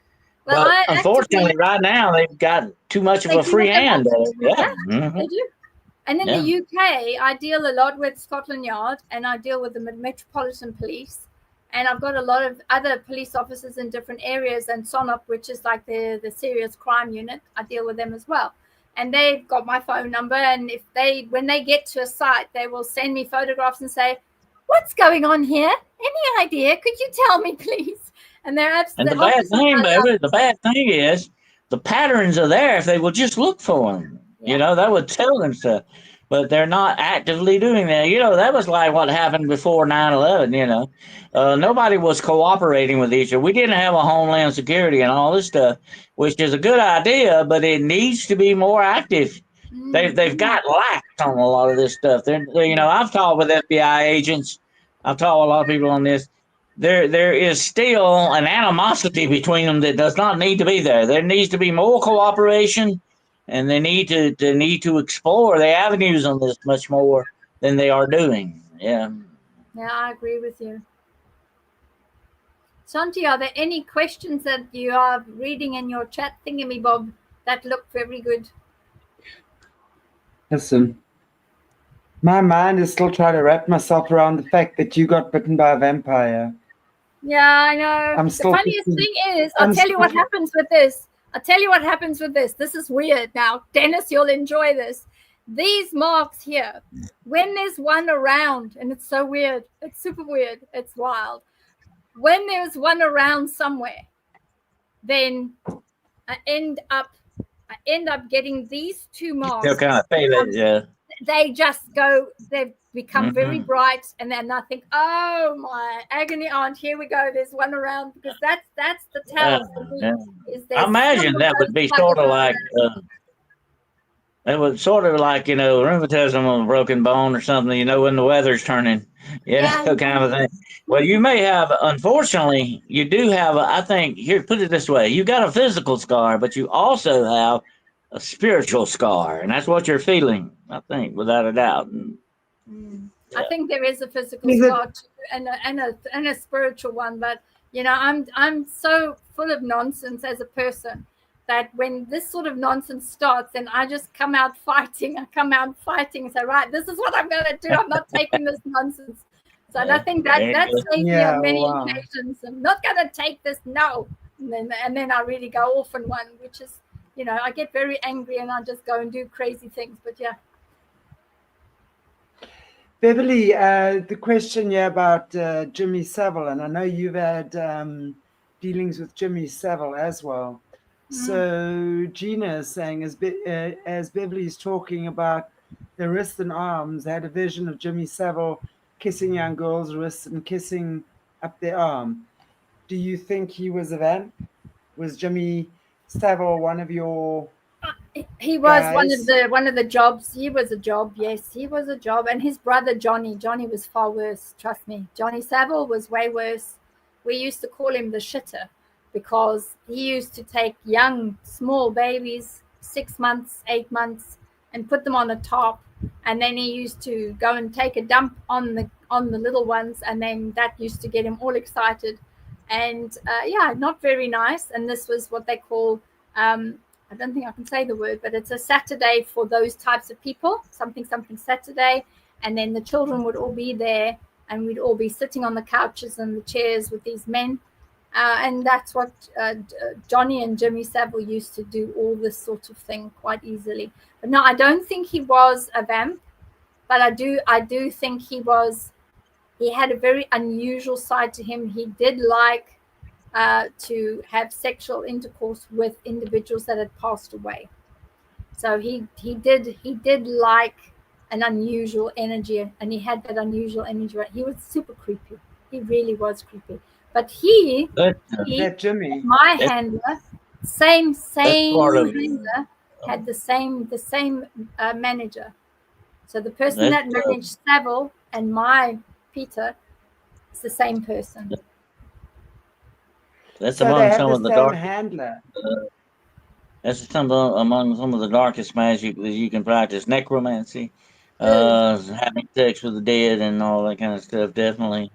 Well, but unfortunately, right now they've got too much of a free hand. They do. And in the UK, I deal a lot with Scotland Yard, and I deal with the Metropolitan Police, and I've got a lot of other police officers in different areas, and SONOP, which is like the serious crime unit. I deal with them as well, and they've got my phone number. And when they get to a site, they will send me photographs and say, "What's going on here? Any idea? Could you tell me, please?" And they're absolutely. And the bad thing is the patterns are there if they will just look for them. Yeah. That would tell them stuff. But they're not actively doing that. That was like what happened before 9/11. Nobody was cooperating with each other. We didn't have a homeland security and all this stuff, which is a good idea, but it needs to be more active. They've got lax on a lot of this stuff. I've talked with FBI agents. I've talked with a lot of people on this. There is still an animosity between them that does not need to be there. There needs to be more cooperation, and they need to explore the avenues on this much more than they are doing. Yeah. Yeah, I agree with you. Shanti, are there any questions that you are reading in your chat thingamabob that look very good? Listen, my mind is still trying to wrap myself around the fact that you got bitten by a vampire. Yeah, I know. I'm The still funniest thinking- thing is, I'll tell you what happens with this. I'll tell you what happens with this. This is weird. Now, Dennis, you'll enjoy this. These marks here, when there's one around, and it's so weird, it's super weird, it's wild. When there's one around somewhere, then I end up getting these two marks. Still kind of feel it, yeah. They just go, they become very Mhm. bright, and then I think, oh my agony aunt, here we go, there's one around, because that's the tell for me, Yeah. is I imagine that would be sort of like it was sort of like, rheumatism on a broken bone or something, when the weather's turning, Yeah. kind of thing. Well, you may have, unfortunately, you do have, I think, here, put it this way, you got a physical scar, but you also have a spiritual scar, and that's what you're feeling, I think, without a doubt. I think there is a physical Is it- scar too, and a spiritual one, but I'm so full of nonsense as a person that when this sort of nonsense starts, then I just come out fighting. I come out fighting and say, right, this is what I'm going to do. I'm not taking this nonsense. So I think that saved me on many occasions. I'm not going to take this. No. And then I really go off on one, which is, I get very angry and I just go and do crazy things. But yeah. Beverli, the question here about Jimmy Savile, and I know you've had dealings with Jimmy Savile as well. So Gina is saying, as Beverli is talking about the wrist and arms, I had a vision of Jimmy Savile kissing young girls' wrists and kissing up their arm. Do you think he was a vamp? Was Jimmy Savile one of your... He was guys? one of the jobs. He was a job. Yes, he was a job. And his brother Johnny was far worse. Trust me, Johnny Savile was way worse. We used to call him the shitter because he used to take young, small babies, 6 months, 8 months, and put them on a top, and then he used to go and take a dump on the little ones, and then that used to get him all excited, and not very nice. And this was what they call. I don't think I can say the word, but it's a Saturday for those types of people, something Saturday. And then the children would all be there and we'd all be sitting on the couches and the chairs with these men. And that's what Johnny and Jimmy Savile used to do, all this sort of thing quite easily. But no, I don't think he was a vamp, but I do think he had a very unusual side to him. He did like to have sexual intercourse with individuals that had passed away. So he did like an unusual energy, and he had that unusual energy. He was super creepy. He really was creepy. But that Jimmy, my handler, same part of- handler, had the same manager. So the person that managed Savile and my Peter is the same person. That's so they among have some the of the same darkest. handler. That's among some of the darkest magic that you can practice. Necromancy, having sex with the dead, and all that kind of stuff. Definitely.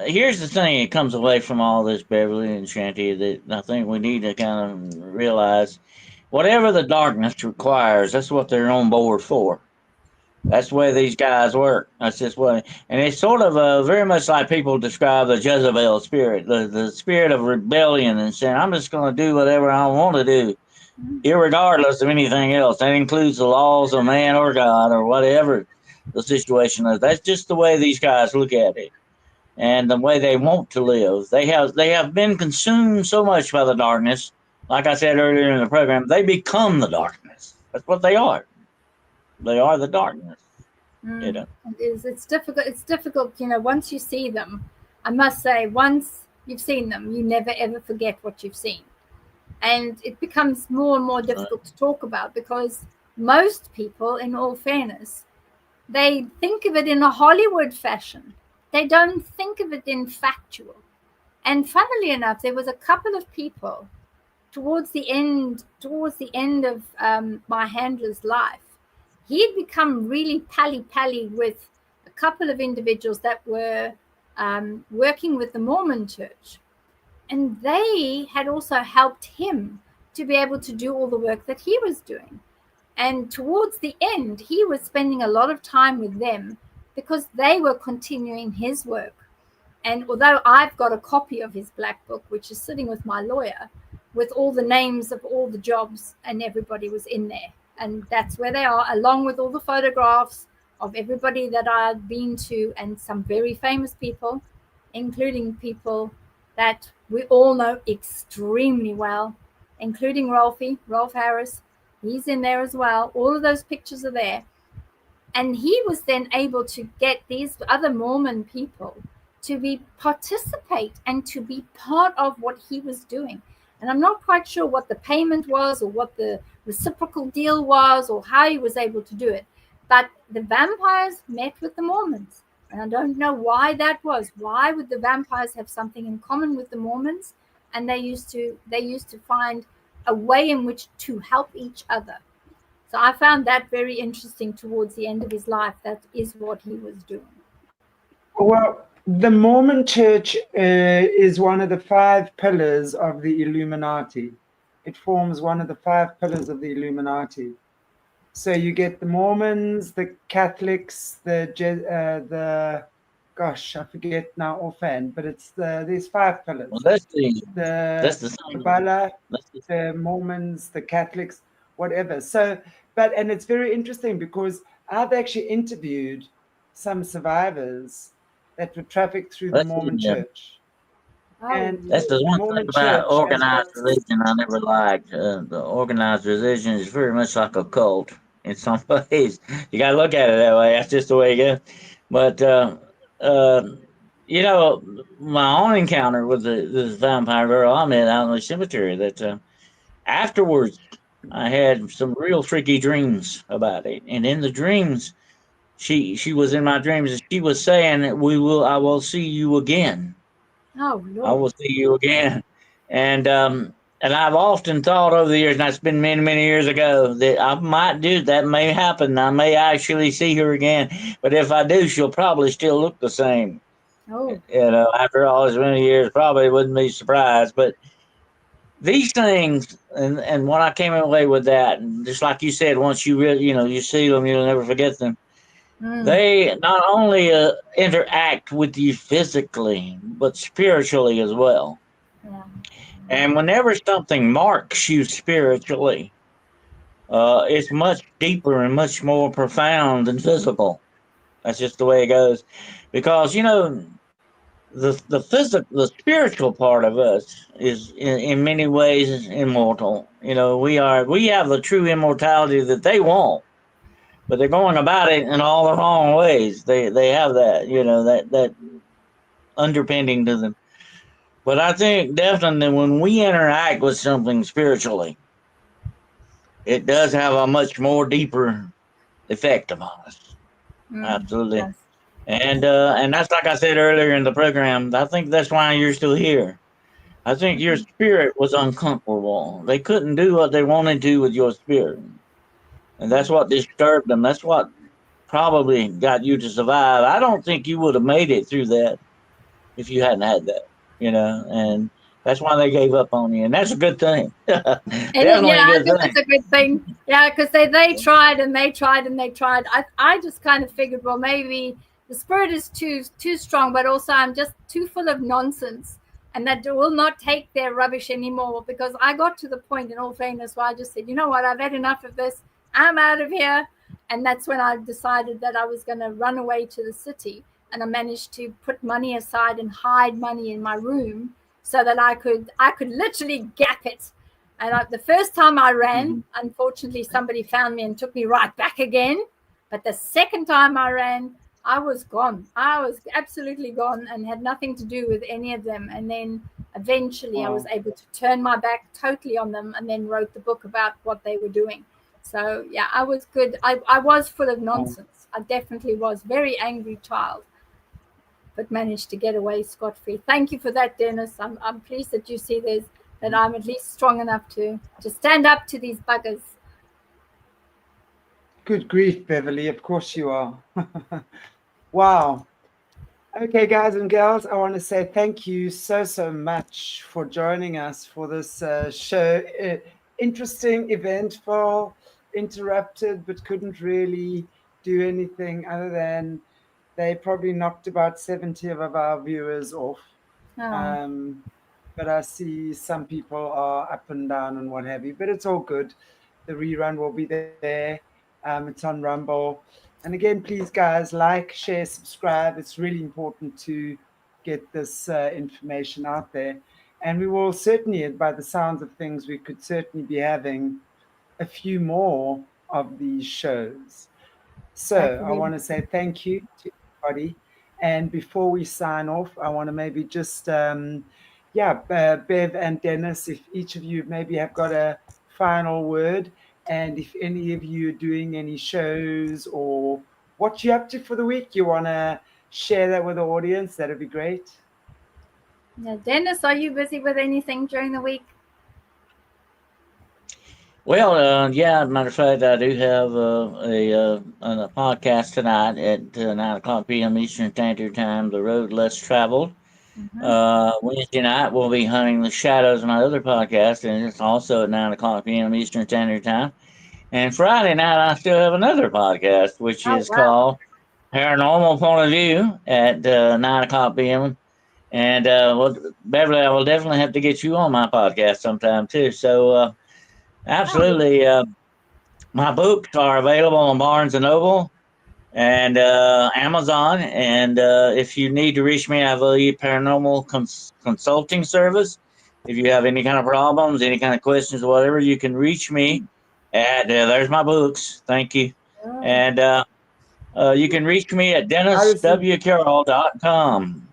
Here's the thing: it comes away from all this, Beverli and Shanti, that I think we need to kind of realize. Whatever the darkness requires, that's what they're on board for. That's the way these guys work. That's just what, and it's sort of very much like people describe the Jezebel spirit, the spirit of rebellion, and saying, "I'm just going to do whatever I want to do, irregardless of anything else." That includes the laws of man or God or whatever the situation is. That's just the way these guys look at it, and the way they want to live. They have been consumed so much by the darkness. Like I said earlier in the program, they become the darkness. That's what they are. They are the darkness. It is. It's difficult. It's difficult, once you see them. I must say, once you've seen them, you never ever forget what you've seen. And it becomes more and more difficult to talk about because most people, in all fairness, they think of it in a Hollywood fashion. They don't think of it in factual. And funnily enough, there was a couple of people towards the end of my handler's life. He'd become really pally with a couple of individuals that were working with the Mormon church. And they had also helped him to be able to do all the work that he was doing. And towards the end, he was spending a lot of time with them because they were continuing his work. And although I've got a copy of his black book, which is sitting with my lawyer, with all the names of all the jobs, and everybody was in there. And that's where they are, along with all the photographs of everybody that I've been to, and some very famous people, including people that we all know extremely well, including Rolf Harris. He's in there as well. All of those pictures are there. And he was then able to get these other Mormon people to participate and to be part of what he was doing. And I'm not quite sure what the payment was or what the reciprocal deal was or how he was able to do it. But the vampires met with the Mormons. And I don't know why that was. Why would the vampires have something in common with the Mormons? And they used to find a way in which to help each other. So I found that very interesting towards the end of his life. That is what he was doing. Well, the Mormon Church is one of the 5 pillars of the Illuminati. It forms one of the 5 pillars of the Illuminati. So you get the Mormons, the Catholics, gosh, I forget now offhand, but it's these 5 pillars. Well, that's the Kabbalah, the Mormons, the Catholics, whatever. So, and it's very interesting because I've actually interviewed some survivors that were trafficked through the Mormon Church. And that's the one thing about organized religion I never liked. The organized religion is very much like a cult in some ways. You got to look at it that way. That's just the way it goes. But, you know, my own encounter with this vampire girl I met out in the cemetery, that afterwards I had some real freaky dreams about it. And in the dreams, she was in my dreams, and she was saying that I will see you again. Oh, Lord. I will see you again. And I've often thought over the years, and that's been many, many years ago, that I might do that. May happen. I may actually see her again. But if I do, she'll probably still look the same. Oh. You know, after all this many years, probably wouldn't be surprised. But these things, and when I came away with that, and just like you said, once you really, you see them, you'll never forget them. They not only interact with you physically, but spiritually as well. Yeah. And whenever something marks you spiritually, it's much deeper and much more profound than physical. That's just the way it goes. Because, the spiritual part of us is in many ways immortal. We have the true immortality that they want, but they're going about it in all the wrong ways. They have that, that underpinning to them. But I think definitely when we interact with something spiritually, it does have a much more deeper effect upon us. Absolutely. Yes. And that's like I said earlier in the program, I think that's why you're still here. I think your spirit was uncomfortable. They couldn't do what they wanted to with your spirit. And that's what disturbed them. That's what probably got you to survive. I don't think you would have made it through that if you hadn't had that, and that's why they gave up on you. And that's a good thing. Definitely I think thing. that's a good thing. Yeah, because they tried and they tried and they tried. I just kind of figured, well, maybe the spirit is too strong, but also I'm just too full of nonsense, and that will not take their rubbish anymore. Because I got to the point, in all fairness, where I just said, you know what, I've had enough of this. I'm out of here. And that's when I decided that I was going to run away to the city. And I managed to put money aside and hide money in my room so that I could literally gap it. And the first time I ran, unfortunately, somebody found me and took me right back again. But the second time I ran, I was gone. I was absolutely gone and had nothing to do with any of them. And then eventually I was able to turn my back totally on them and then wrote the book about what they were doing. So, yeah, I was good. I was full of nonsense. I definitely was. Very angry child, but managed to get away scot-free. Thank you for that, Dennis. I'm pleased that you see that I'm at least strong enough to stand up to these buggers. Good grief, Beverli. Of course you are. Wow. Okay, guys and girls, I want to say thank you so much for joining us for this show. Interesting, eventful, interrupted, but couldn't really do anything other than they probably knocked about 70 of our viewers off. Oh, Um, but I see some people are up and down and what have you, but it's all good. The rerun will be there. It's on Rumble. And again, please, guys, like, share, subscribe. It's really important to get this information out there. And we will certainly, by the sounds of things, we could certainly be having a few more of these shows. that So would I be want to say thank you to everybody. And before we sign off, I want to maybe just, Bev and Dennis, if each of you maybe have got a final word, and if any of you are doing any shows or what you're up to for the week, you want to share that with the audience, that'd be great. yeah. Dennis, are you busy with anything during the week? Well, yeah, matter of fact, I do have a podcast tonight at 9 o'clock p.m. Eastern Standard Time, The Road Less Traveled. Wednesday night, we'll be Hunting the Shadows, my other podcast, and it's also at 9 o'clock p.m. Eastern Standard Time. And Friday night, I still have another podcast, which Oh is wow. called Paranormal Point of View at 9 o'clock p.m. And well, Beverly, I will definitely have to get you on my podcast sometime too. So Oh, absolutely, my books are available on Barnes and Noble and Amazon. And if you need to reach me, I have a paranormal consulting service. If you have any kind of problems, any kind of questions, whatever, you can reach me at there's my books. Thank you. oh. And you can reach me at I received denniswcarroll.com.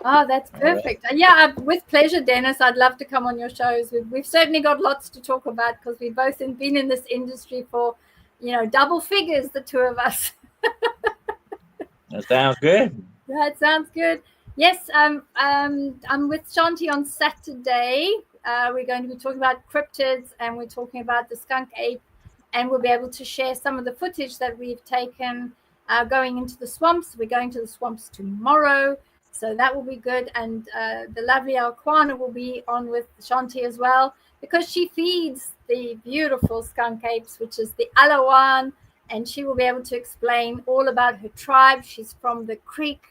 Oh, that's All right. perfect. Yeah, with pleasure, Dennis. I'd love to come on your shows. We've certainly got lots to talk about because we've both been in this industry for, double figures, the two of us. That sounds good. That sounds good. Yes, I'm with Shanti on Saturday. We're going to be talking about cryptids and we're talking about the skunk ape, and we'll be able to share some of the footage that we've taken going into the swamps. We're going to the swamps tomorrow, so that will be good. And the lovely Alquana will be on with Shanti as well because she feeds the beautiful skunk apes, which is the Alawan, and she will be able to explain all about her tribe. She's from the Creek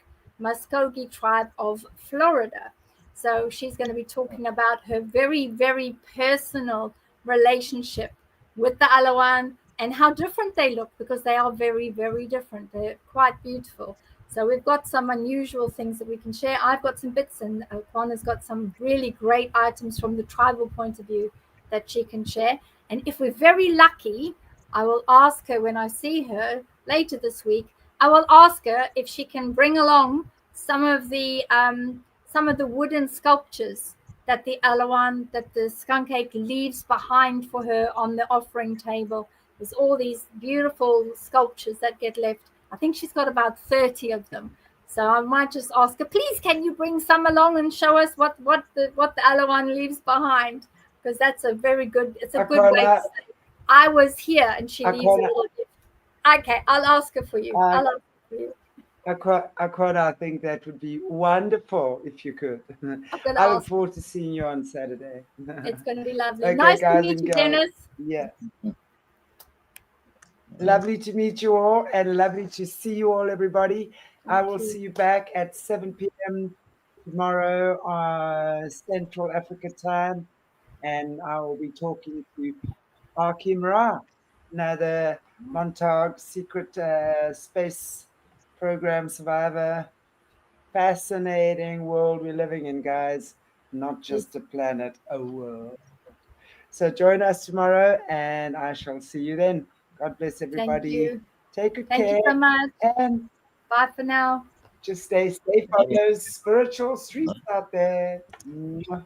Muskogee tribe of Florida. So she's going to be talking about her very, very personal relationship with the Alawan and how different they look, because they are very, very different. They're quite beautiful. So we've got some unusual things that we can share. I've got some bits, and Kwana's got some really great items from the tribal point of view that she can share. And if we're very lucky, I will ask her when I see her later this week. I will ask her if she can bring along some of the wooden sculptures that the Alawan, that the skunk ape leaves behind for her on the offering table. There's all these beautiful sculptures that get left. I think she's got about 30 of them. So I might just ask her, please, can you bring some along and show us what the Alawan leaves behind? Because that's a very good. It's a good way to Aquana, say I was here and she leaves a Aquana, little gift. Okay, I'll ask her for you. uh, I'll ask her for you. Aquana, I think that would be wonderful if you could. I'm going to I look ask. forward to seeing you on Saturday. It's going to be lovely. Okay, Nice to guys meet and you, girls. Dennis. Yeah. Lovely to meet you all and lovely to see you all, everybody. I will see you back at 7 p.m. tomorrow, Central Africa time. And I will be talking to Hakim Ra, another Montauk secret space program survivor. Fascinating world we're living in, guys. Not just a planet, a world. So join us tomorrow, and I shall see you then. God bless Thank everybody. you. Take good Thank you care, so much. and Bye for now. just stay safe on those spiritual streets out there. Mwah.